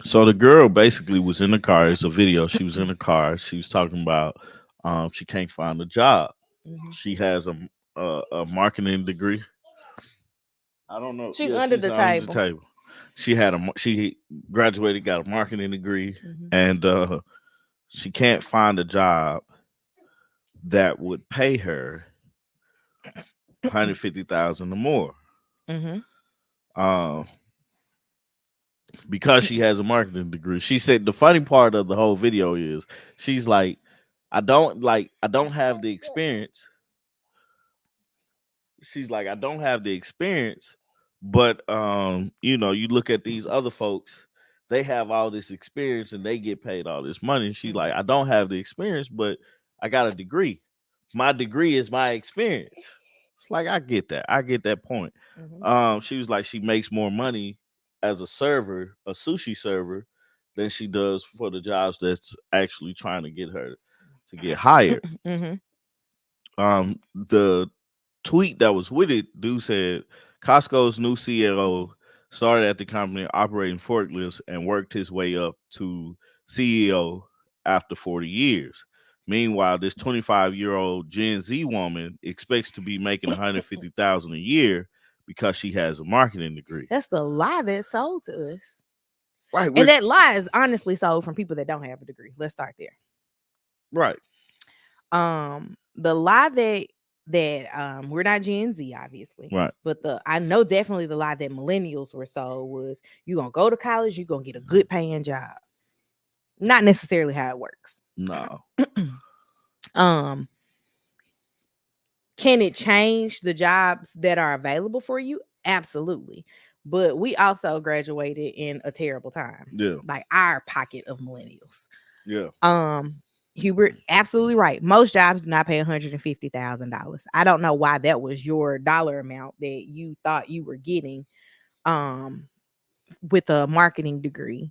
So the girl basically was in the car. It's a video. She was in the car. She was talking about she can't find a job. Mhm. She has a marketing degree. I don't know. She's Yeah, under she's the under the table. table. She graduated, got a marketing degree, Mhm. and she can't find a job that would pay her 150,000 or more. Mhm. Um, because she has a marketing degree. She said the funny part of the whole video is she's like, I don't have the experience. She's like, I don't have the experience, but you look at these other folks, they have all this experience and they get paid all this money. And she's like, I don't have the experience, but I got a degree. My degree is my experience. It's like I get that. I get that point. Mhm. She was like, she makes more money as a server, a sushi server, than she does for the jobs that's actually trying to get her to get hired. Mhm. The tweet that was with it, dude said Costco's new CEO started at the company operating forklifts and worked his way up to CEO after 40 years. Meanwhile, this 25-year-old Gen Z woman expects to be making 150,000 a year because she has a marketing degree. That's the lie that's sold to us. Right, And we're that lie is honestly sold from people that don't have a degree. Let's start there. right, The lie that we're not Gen Z, obviously, right. but the I know definitely the lie that millennials were sold was you gonna go to college, you gonna get a good paying job. Not necessarily how it works. No. um can it change the jobs that are available for you? Absolutely. But we also graduated in a terrible time, Yeah, like our pocket of millennials. yeah. um Hubert, absolutely right. Most jobs do not pay $150,000. I don't know why that was your dollar amount that you thought you were getting um with a marketing degree,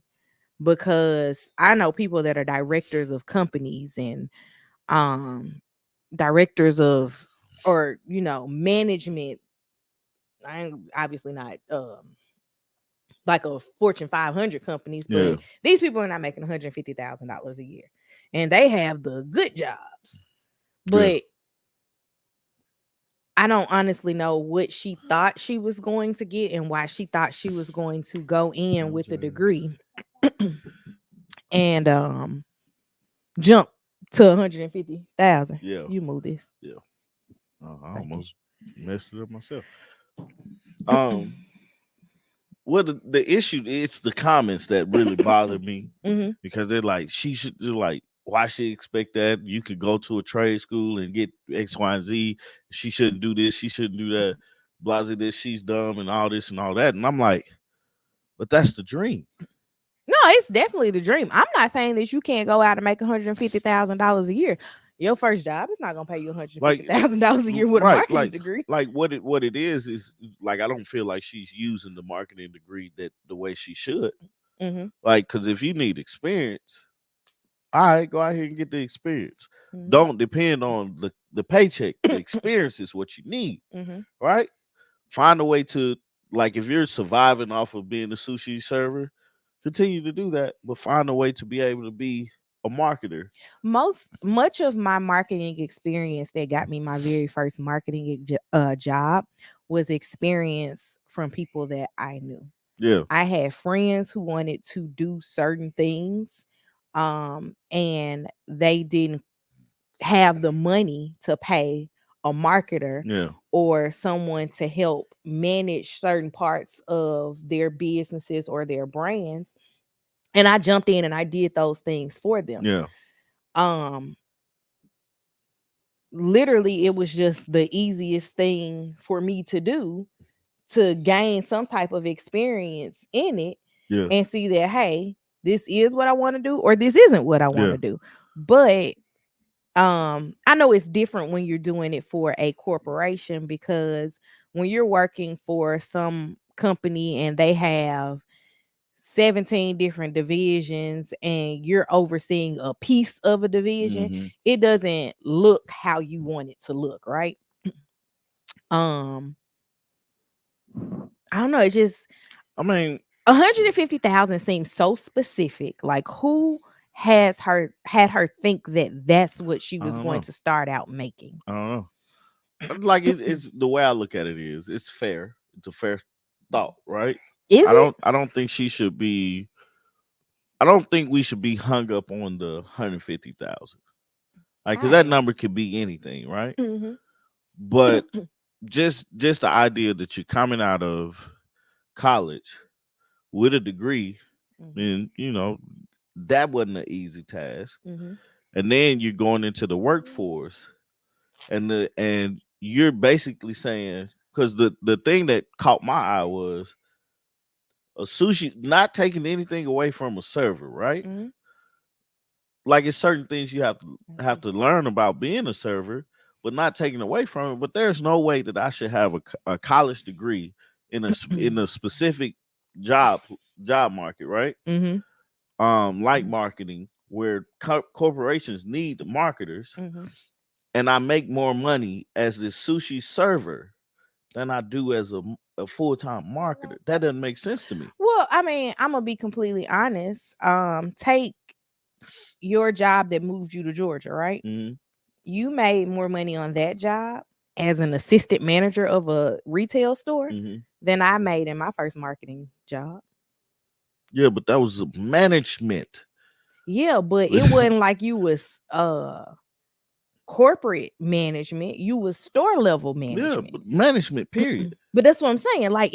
because I know people that are directors of companies and um directors of, or management. I ain't obviously not like a Fortune 500 companies, Yeah, but these people are not making $150,000 a year, and they have the good jobs. yeah. But I don't honestly know what she thought she was going to get and why she thought she was going to go in with a degree and jump to 150,000. Yeah, You move this. yeah. I Thank you. almost messed it up myself. Um, well, the issue it's the comments that really bother me Mm-hmm. because they're like, they're like, why she expect that? You could go to a trade school and get X, Y, and Z. She shouldn't do this. She shouldn't do that. Blase this. She's dumb and all this and all that. And I'm like, but that's the dream. No, it's definitely the dream. I'm not saying that you can't go out and make $150,000 a year. Your first job is not gonna pay you one hundred fifty Like, thousand dollars a year with a right, marketing degree. what it is like I don't feel like she's using the marketing degree that the way she should. Mm-hmm. Like, because if you need experience, all right, go out here and get the experience. Mm-hmm. Don't depend on the paycheck. The experience is what you need, Mm-hmm. right? Find a way to, like, if you're surviving off of being a sushi server, continue to do that, but find a way to be able to be a marketer. Much of my marketing experience that got me my very first marketing job was experience from people that I knew. Yeah, I had friends who wanted to do certain things, and they didn't have the money to pay a marketer Yeah. or someone to help manage certain parts of their businesses or their brands. And I jumped in and I did those things for them. Yeah. Um, Literally, it was just the easiest thing for me to do to gain some type of experience in it Yeah. and see that, hey, this is what I want to do or this isn't what I want Yeah. to do. But I know it's different when you're doing it for a corporation, because when you're working for some company and they have 17 different divisions and you're overseeing a piece of a division, Mm-hmm. it doesn't look how you want it to look, right? um I don't know, it just I mean, 150,000 seems so specific. Like, who has her had her think that that's what she I was don't going know. to start out making? I don't know. Like it's the way I look at it is it's fair. It's a fair thought, right? Is I it? don't I don't think she should be I don't think we should be hung up on the 150,000. Like, cause I that am. number could be anything, right? Mm-hmm. But just the idea that you're coming out of college with a degree, Mm-hmm. and that wasn't an easy task. Mm-hmm. And then you're going into the workforce, and you're basically saying, because the thing that caught my eye was a sushi, not taking anything away from a server, right? Mm-hmm. Like, it's certain things you have to learn about being a server, but not taken away from it. But there's no way that I should have a college degree in a specific job job market, right? Mm-hmm. Like marketing, where corporations need marketers, Mm-hmm. and I make more money as this sushi server than I do as a full time marketer. That doesn't make sense to me. Well, I mean, I'm gonna be completely honest. Take your job that moved you to Georgia, right? Hmm. You made more money on that job as an assistant manager of a retail store Hmm. than I made in my first marketing job. Yeah, but that was management. Yeah, but it wasn't like you was corporate management. You was store level Yeah, management. but management. Period. But that's what I'm saying. Like,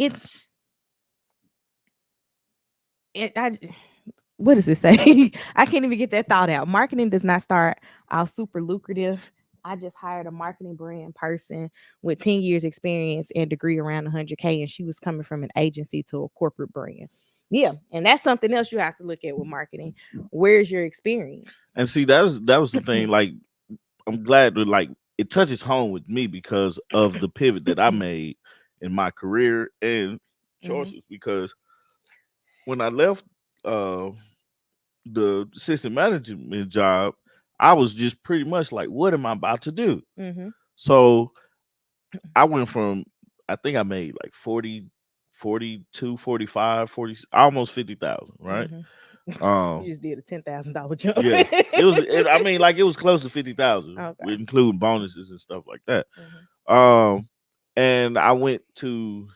I what does it say? I can't even get that thought out. Marketing does not start out super lucrative. I just hired a marketing brand person with 10 years experience and degree around 100K, and she was coming from an agency to a corporate brand. Yeah, and that's something else you have to look at with marketing. Where's your experience? And see, that was the thing. Like, I'm glad that, like, it touches home with me because of the pivot that I made in my career and Mhm, choices. Because when I left uh, the assistant management job, I was just pretty much like, what am I about to do? mhm, So I went from, I think I made like 40, 42, 45, 40, almost 50,000, right? mhm. You Um, just did a $10,000 jump. yeah, I mean, like, it was close to 50,000, Okay. including bonuses and stuff like that. Mhm, Um, and I went to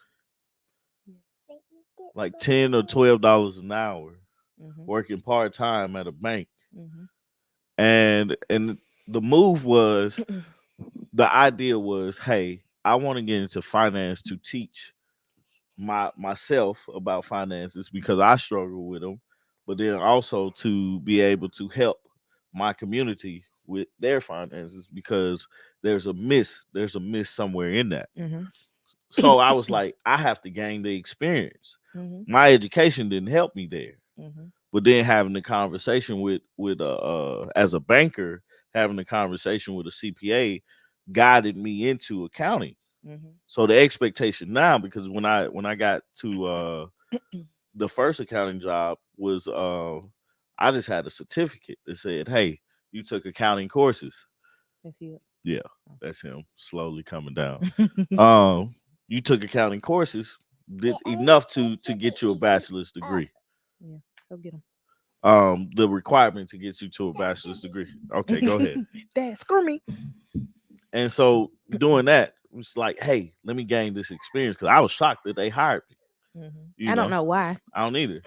like $10 or $12 an hour mhm, working part time at a bank, mhm, and the move was, the idea was, hey, I want to get into finance to teach myself about finances because I struggle with them, but then also to be able to help my community with their finances because there's a miss somewhere in that. mhm, So I was like, I have to gain the experience. mhm, My education didn't help me there, mhm, but then having the conversation with as a banker, having the conversation with a CPA guided me into accounting. mhm, So the expectation now, because when I got to the first accounting job was, I just had a certificate that said, "Hey, you took accounting courses." That's you. Yeah, that's him slowly coming down. Oh. You took accounting courses, Yeah, did I enough think to that get you a it is bachelor's up. degree. Yeah, go get him. The requirement to get you to a bachelor's degree. Okay, go ahead. Dad, screw me. And so doing that was like, hey, let me gain this experience because I was shocked that they hired me. Mhm. You I don't know, know why. I don't either.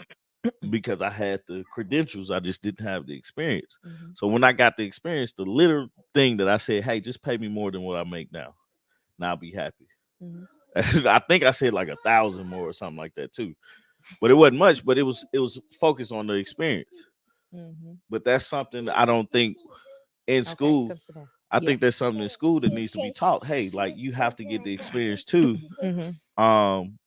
because I had the credentials. I just didn't have the experience. Mhm. So when I got the experience, the little thing that I said, hey, just pay me more than what I make now, and I'll be happy. Mhm. I think I said like 1,000 more or something like that too. But it wasn't much, but it was focused on the experience. Mhm. But that's something that I don't think in Okay, school. come sit down. I Yeah. think there's something in school that needs to be taught. Hey, like you have to get the experience too. Mhm. Um,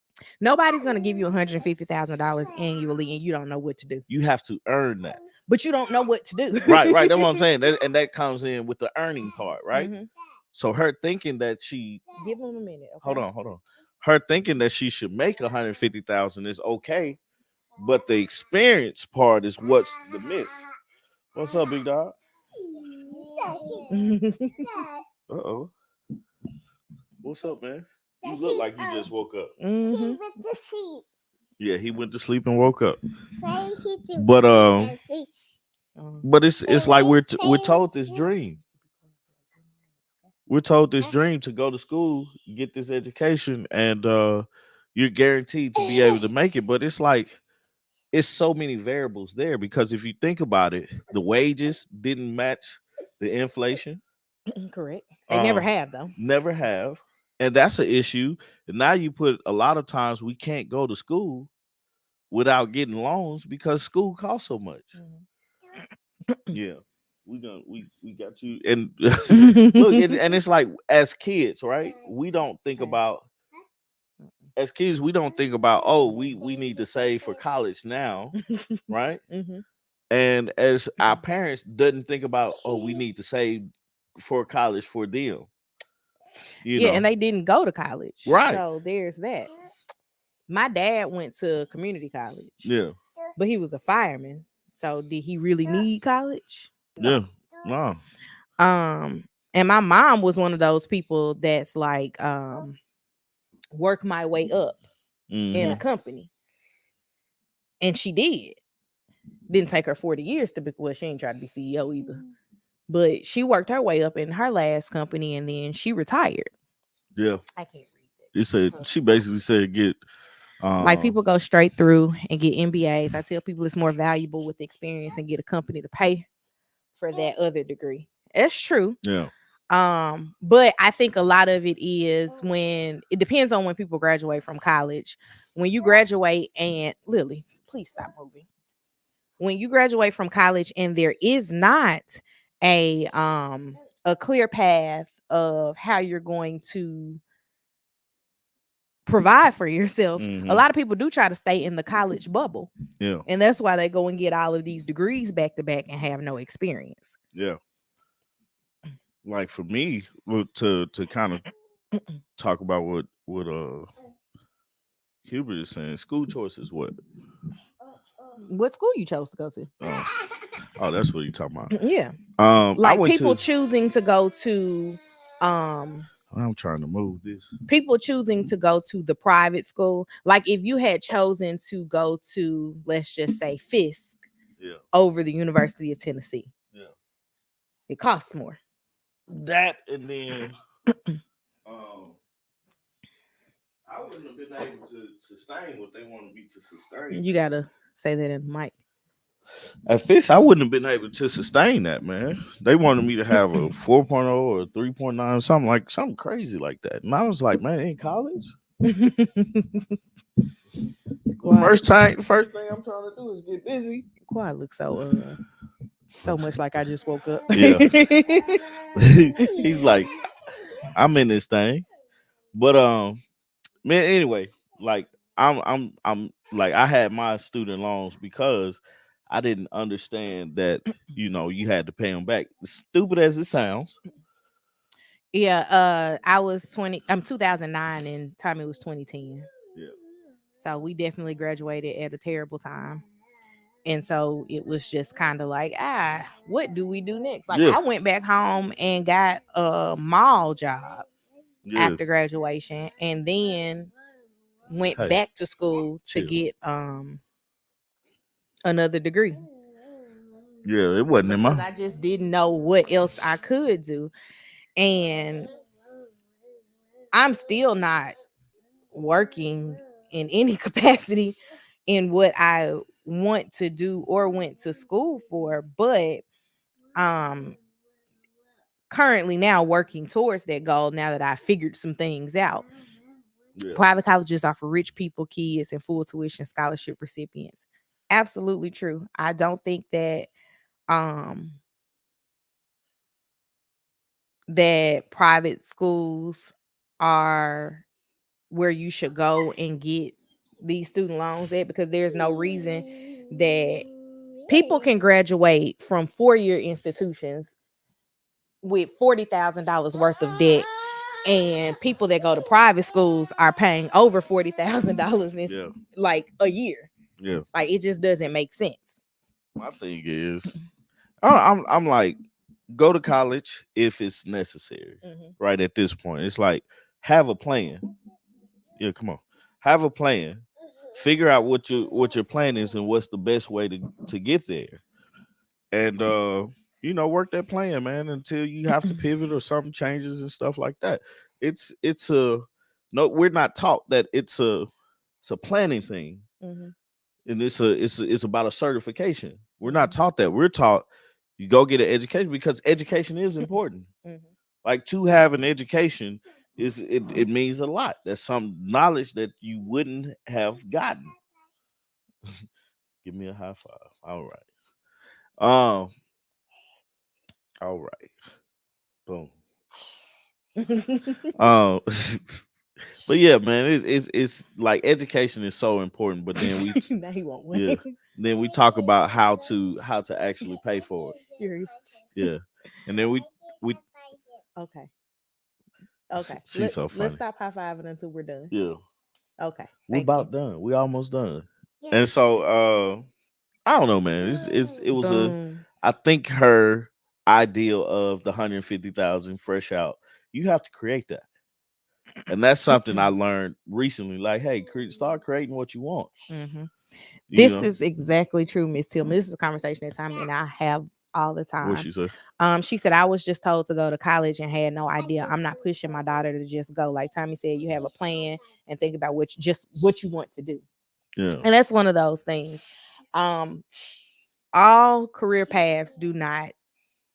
Nobody's gonna give you $150,000 annually, and you don't know what to do. you have to earn that. But you don't know what to do. Right, right. That's what I'm saying. And that comes in with the earning part, right? Mhm. So her thinking that she Give them a minute, hold okay? on, hold on. Her thinking that she should make 150,000 is okay, but the experience part is what's the miss. What's up, big dog? Uh oh. What's up, man? You look like you just woke up. Mhm. Yeah, he went to sleep and woke up. But But it's like we're told this dream. We're told this dream to go to school, get this education, and you're guaranteed to be able to make it. But it's like it's so many variables there because if you think about it, the wages didn't match the inflation. Correct. They never Um, have though. never have, and that's an issue. And now you put a lot of times we can't go to school without getting loans because school costs so much. Yeah, we got you. And look, and it's like as kids, right? We don't think about as kids. We don't think about we need to save for college now, right? Mhm. And as our parents doesn't think about we need to save for college for them, you Yeah, know, and they didn't go to college. right? So there's that. My dad went to community college, Yeah, but he was a fireman. So did he really need college? yeah, No. no, And my mom was one of those people that's like work my way up in a hmm company. And she did. Didn't take her 40 years to be, well, she ain't try to be CEO either. But she worked her way up in her last company and then she retired. yeah. I can't read He said she basically said get that. Like um people go straight through and get MBAs. I tell people it's more valuable with experience and get a company to pay for that other degree. It's true. yeah But I think a lot of it is when it depends on when people graduate from college. When you graduate and Lily, please stop moving. When you graduate from college and there is not a clear path of how you're going to provide for yourself, a hmm lot of people do try to stay in the college bubble. yeah And that's why they go and get all of these degrees back to back and have no experience. yeah. Like for me, to kind of talk about what Hubert is saying, school choice is what? What school you chose to go to? Oh, oh, that's what you talking about. Yeah. I Like went people to. choosing to go to um I'm trying to move this. people choosing to go to the private school. Like if you had chosen to go to, let's just say, Fisk Yeah, over the University of Tennessee, yeah. it costs more. That and then um, I wouldn't have been able to sustain what they wanted me to sustain. You gotta say that in the mic. At Fish, I wouldn't have been able to sustain that, man. They wanted me to have a 4.0 or a 3.9, something crazy like that. And I was like, man, in college, Quad, first thing I'm trying to do is get busy. Quad looks so much like I just woke up. Yeah. He's like, I'm in this thing. But man, anyway, like I'm like I had my student loans because I didn't understand that, you had to pay them back. Stupid as it sounds. Yeah, I was 20. I'm 2009, and Tommy was 2010. Yeah. So we definitely graduated at a terrible time. And so it was just kind of like, what do we do next? Like Yeah. I went back home and got a mall job Yeah. after graduation and then went Hey, back to school to chill. get another degree. Yeah, it wasn't in Because my I just didn't know what else I could do. And I'm still not working in any capacity in what I want to do or went to school for, but um currently now working towards that goal now that I figured some things out. Yeah. Private colleges are for rich people, kids, and full tuition scholarship recipients. Absolutely true. I don't think um that private schools are where you should go and get these student loans at, because there's no reason that people can graduate from 4-year institutions with $40,000 worth of debt, and people that go to private schools are paying over $40,000 in Yeah. like a year. Yeah. Like, it just doesn't make sense. My thing is, I'm like, go to college if it's necessary. Mhm. Right at this point, it's like have a plan. Yeah, come on, have a plan. Figure out what your plan is and what's the best way to get there, and work that plan, man, until you have to pivot or something changes and stuff like that. It's a no. We're not taught that it's a planning thing, Mhm. and it's about a certification. We're not Mhm. taught that. We're taught you go get an education because education is important. Mhm. Like to have an education it means a lot. That's some knowledge that you wouldn't have gotten. Give me a high five. All right. Um. All right. Boom. Um. But yeah, man, it's like education is so important. But then Now he won't yeah, win. then we talk about how to actually pay for it. Yours. Yeah, and then we Okay. Okay. she's so Let's funny. stop high fiving until we're done. Yeah, Okay. we're Thank you. about done. We almost done. And so I don't know, man. It was a Boom. I think her ideal of the 150,000 fresh out. You have to create that. And that's something I learned recently. Like, hey, start creating what you want. Mhm. You This know is exactly true, Miss Tillman. This is a conversation that Tommy and I have all the what time. she said? She said, I was just told to go to college and had no idea. I'm not pushing my daughter to just go. Like Tommy said, you have a plan and think about what you want to do. Yeah, And that's one of those things. Um, all career paths do not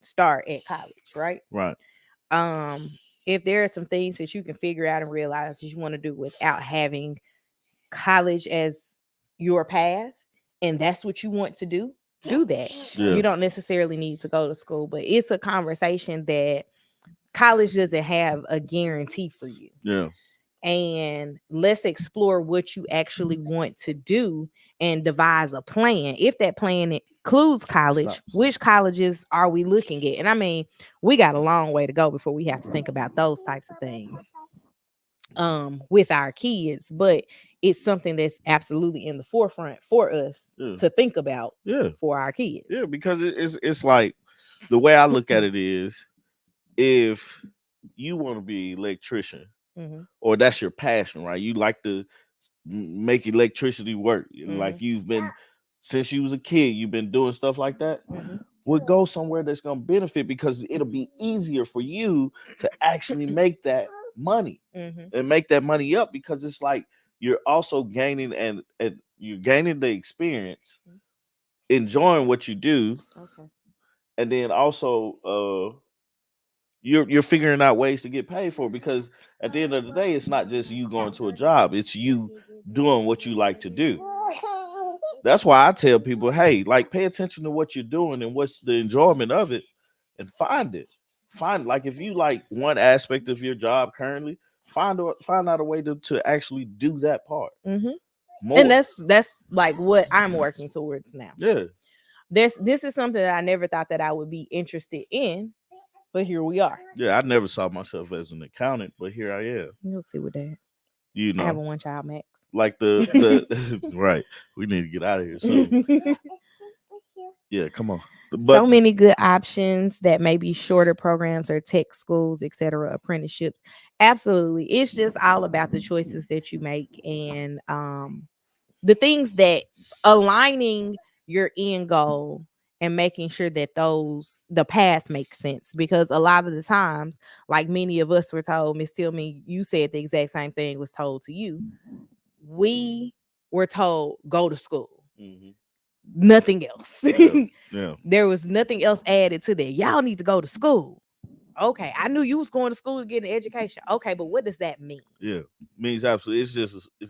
start at college, right? right. Um, if there are some things that you can figure out and realize that you want to do without having college as your path, and that's what you want to do that. Yeah, You don't necessarily need to go to school, but it's a conversation that college doesn't have a guarantee for you. yeah, And let's explore what you actually want to do and devise a plan. If that plan includes stop. college, which colleges are we looking at? And I mean, we got a long way to go before we have to think about those types of things with our kids, but it's something that's absolutely in the forefront for us Yeah, to think about yeah, for our kids. yeah. Because it's like the way I look at it is if you want to be an electrician Mhm, or that's your passion, right? You like to make electricity work. Like mhm, you've been since you was a kid, you've been doing stuff like that. mhm, Would go somewhere that's gonna benefit because it'll be easier for you to actually make that money mhm. and make that money up because it's like you're also gaining and you're gaining the experience, enjoying what you do, Okay. and then also you're figuring out ways to get paid for it because at the end of the day, it's not just you going to a job; it's you doing what you like to do. That's why I tell people, hey, like pay attention to what you're doing and what's the enjoyment of it, and find it. Find like if you like one aspect of your job currently, find out a way to actually do that part Mhm. And more. that's like what I'm working towards now. Yeah, This is something that I never thought that I would be interested in, but here we are. yeah. I never saw myself as an accountant, but here I am. You'll see with that. You I have a know, one child max. like the right. We need to get out of here soon. Yeah, come on. But So many good options that may be shorter programs or tech schools, etc., apprenticeships. Absolutely. It's just all about the choices that you make and the things that aligning your end goal and making sure that the path makes sense, because a lot of the times, like many of us were told, Miss Tillman, you said the exact same thing was told to you. We were told go to school, mhm, nothing else. Yeah. Yeah. There was nothing else added to that. Y'all need to go to school. Okay, I knew you was going to school to get an education. Okay, but what does that mean? Yeah. Means absolutely. It's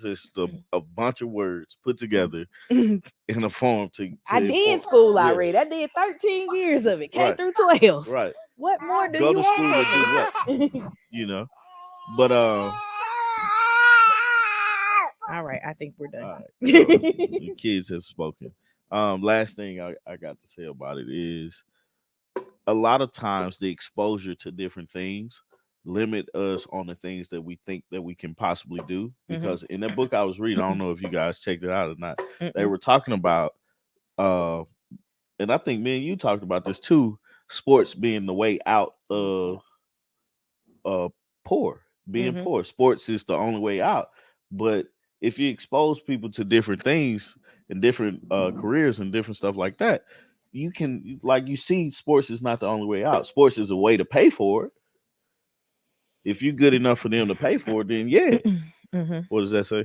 just a bunch of words put together in a form I to did inform. school Yeah. already. I did 13 years of it, K Right. through 12. Right. What more do Go you to school to want do what? from me? You know. But All right, I think we're done. all right. So the kids have spoken. Last thing I got to say about it is a lot of times the exposure to different things limit us on the things that we think that we can possibly do. Mhm. Because in that book I was reading, I don't know if you guys checked it out or not, they Mm-mm. were talking about uh and I think me and you talked about this too, sports being the way out of uh poor, being Mhm. poor. Sports is the only way out. But if you expose people to different things and different careers and different stuff like that, you can, like, you see, sports is not the only way out. Sports is a way to pay for it. If you're good enough for them to pay for it, then yeah. Mhm. What does that say?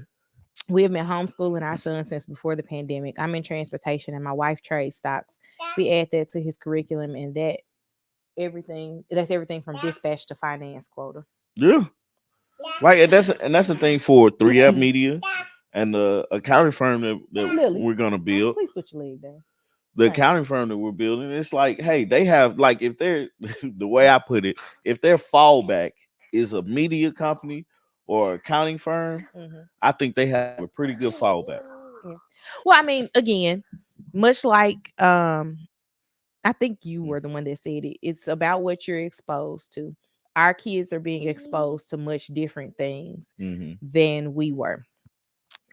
We have been homeschooling our son since before the pandemic. I'm in transportation, and my wife trades stocks. We add that to his curriculum, and that's everything from dispatch to finance quota. Yeah. Like, and that's the thing for 3F Media and the accounting firm that Lily, we're gonna build. please put your leg down. The Thank you. accounting firm that we're building, it's like, hey, they have, like, if they're the way I put it, if their fallback is a media company or accounting firm, Mhm. I think they have a pretty good fallback. Yeah. Well, I mean, again, much like I think you were the one that said it. It's about what you're exposed to. Our kids are being exposed to much different things Mm-hmm. than we were.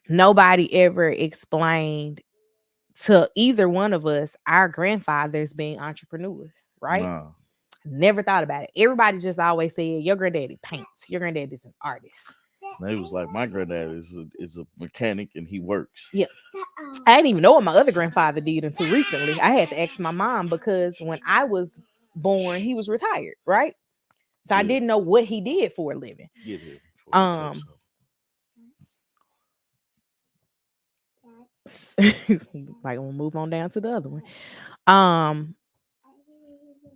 Nobody ever explained to either one of us our grandfathers being entrepreneurs, right? Nah, Never thought about it. Everybody just always said your granddaddy paints, your granddad is an artist. they was like, my granddad is a mechanic and he works. Yeah. I didn't even know what my other grandfather did until recently. I had to ask my mom because when I was born, he was retired, right? So I Yeah, didn't know what he did for a living. get here before you touch Um, like we'll move on down to the other one. Um,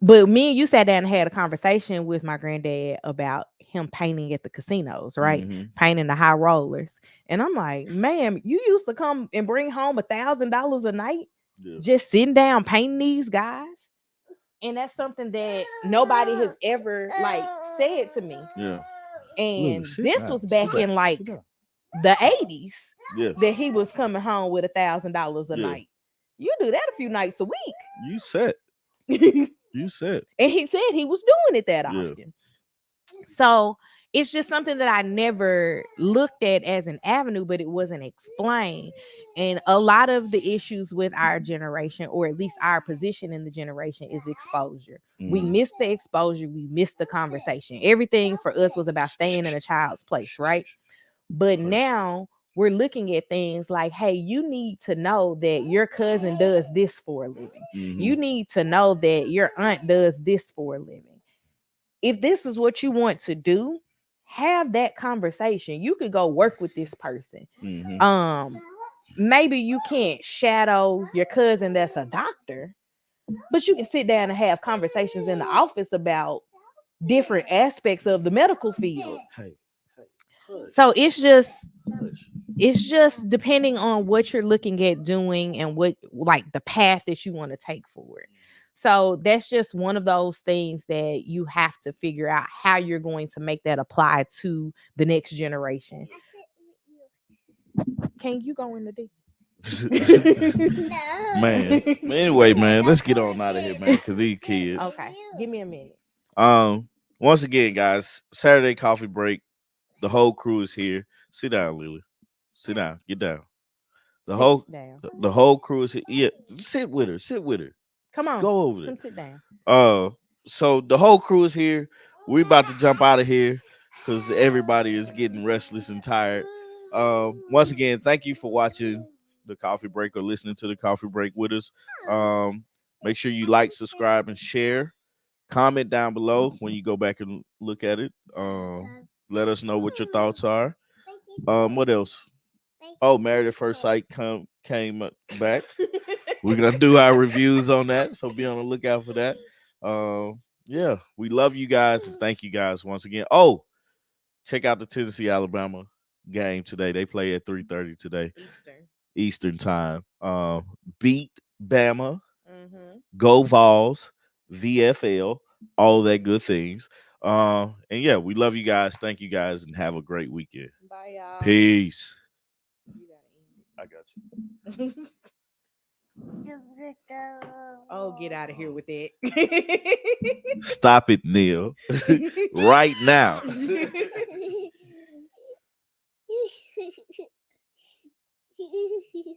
but me and you sat down and had a conversation with my granddad about him painting at the casinos, right? something. Painting the high rollers. And I'm like, ma'am, you used to come and bring home $1,000 a night Yeah, just sitting down painting these guys. And that's something that nobody has ever like said to me. yeah. Lily, And sit this down. was Sit back down. in like Sit down. the 80s Yeah, that he was coming home with $1,000 a yeah. night. You do that a few nights a You said. week. You said. And he said he was doing it that Yeah. often. So it's just something that I never looked at as an avenue, but it wasn't explained. And a lot of the issues with our generation, or at least our position in the generation, is exposure. We Mhm. missed the exposure, we missed the conversation. Everything for us was about staying in a child's place, right? But now we're looking at things like, hey, you need to know that your cousin does this for a living. You Mhm. need to know that your aunt does this for a living. If this is what you want to do, have that conversation. You could go work with this person. Mhm. Um, maybe you can't shadow your cousin that's a doctor, but you can sit down and have conversations in the office about different aspects of the medical field. Hey. Hush. So it's just Hush. depending on what you're looking at doing and what, like, the path that you want to take forward. So that's just one of those things that you have to figure out how you're going to make that apply to the next generation. Can you go in the deep? Man. Anyway, man, let's get on out of here, man, because these kids. Okay, give me a minute. Once again, guys, Saturday coffee break. The whole crew is here. Sit down, Lily. Sit down. Get down. The Sit whole down. the whole crew is here. Yeah, sit with her. Sit with her. Come on, Go over there. come sit down. So the whole crew is here. We about to jump out of here because everybody is getting restless and tired. Once again, thank you for watching the coffee break or listening to the coffee break with us. Make sure you like, subscribe, and share. Comment down below when you go back and look at it. Let us know what your thoughts are. What else? Oh, Married at First Sight came back. We're gonna do our reviews on that, so be on the lookout for that. Yeah, we love you guys and thank you guys once again. Oh, check out the Tennessee Alabama game today. They play at 3:30 today Eastern time. Beat Bama, go Vols, VFL, all that good things. And yeah, we love you guys. Thank you guys, and have a great weekend. Bye, y'all. Peace. You gotta I got you. end it. Oh, get out of here with that. Stop it, Neil. Right now.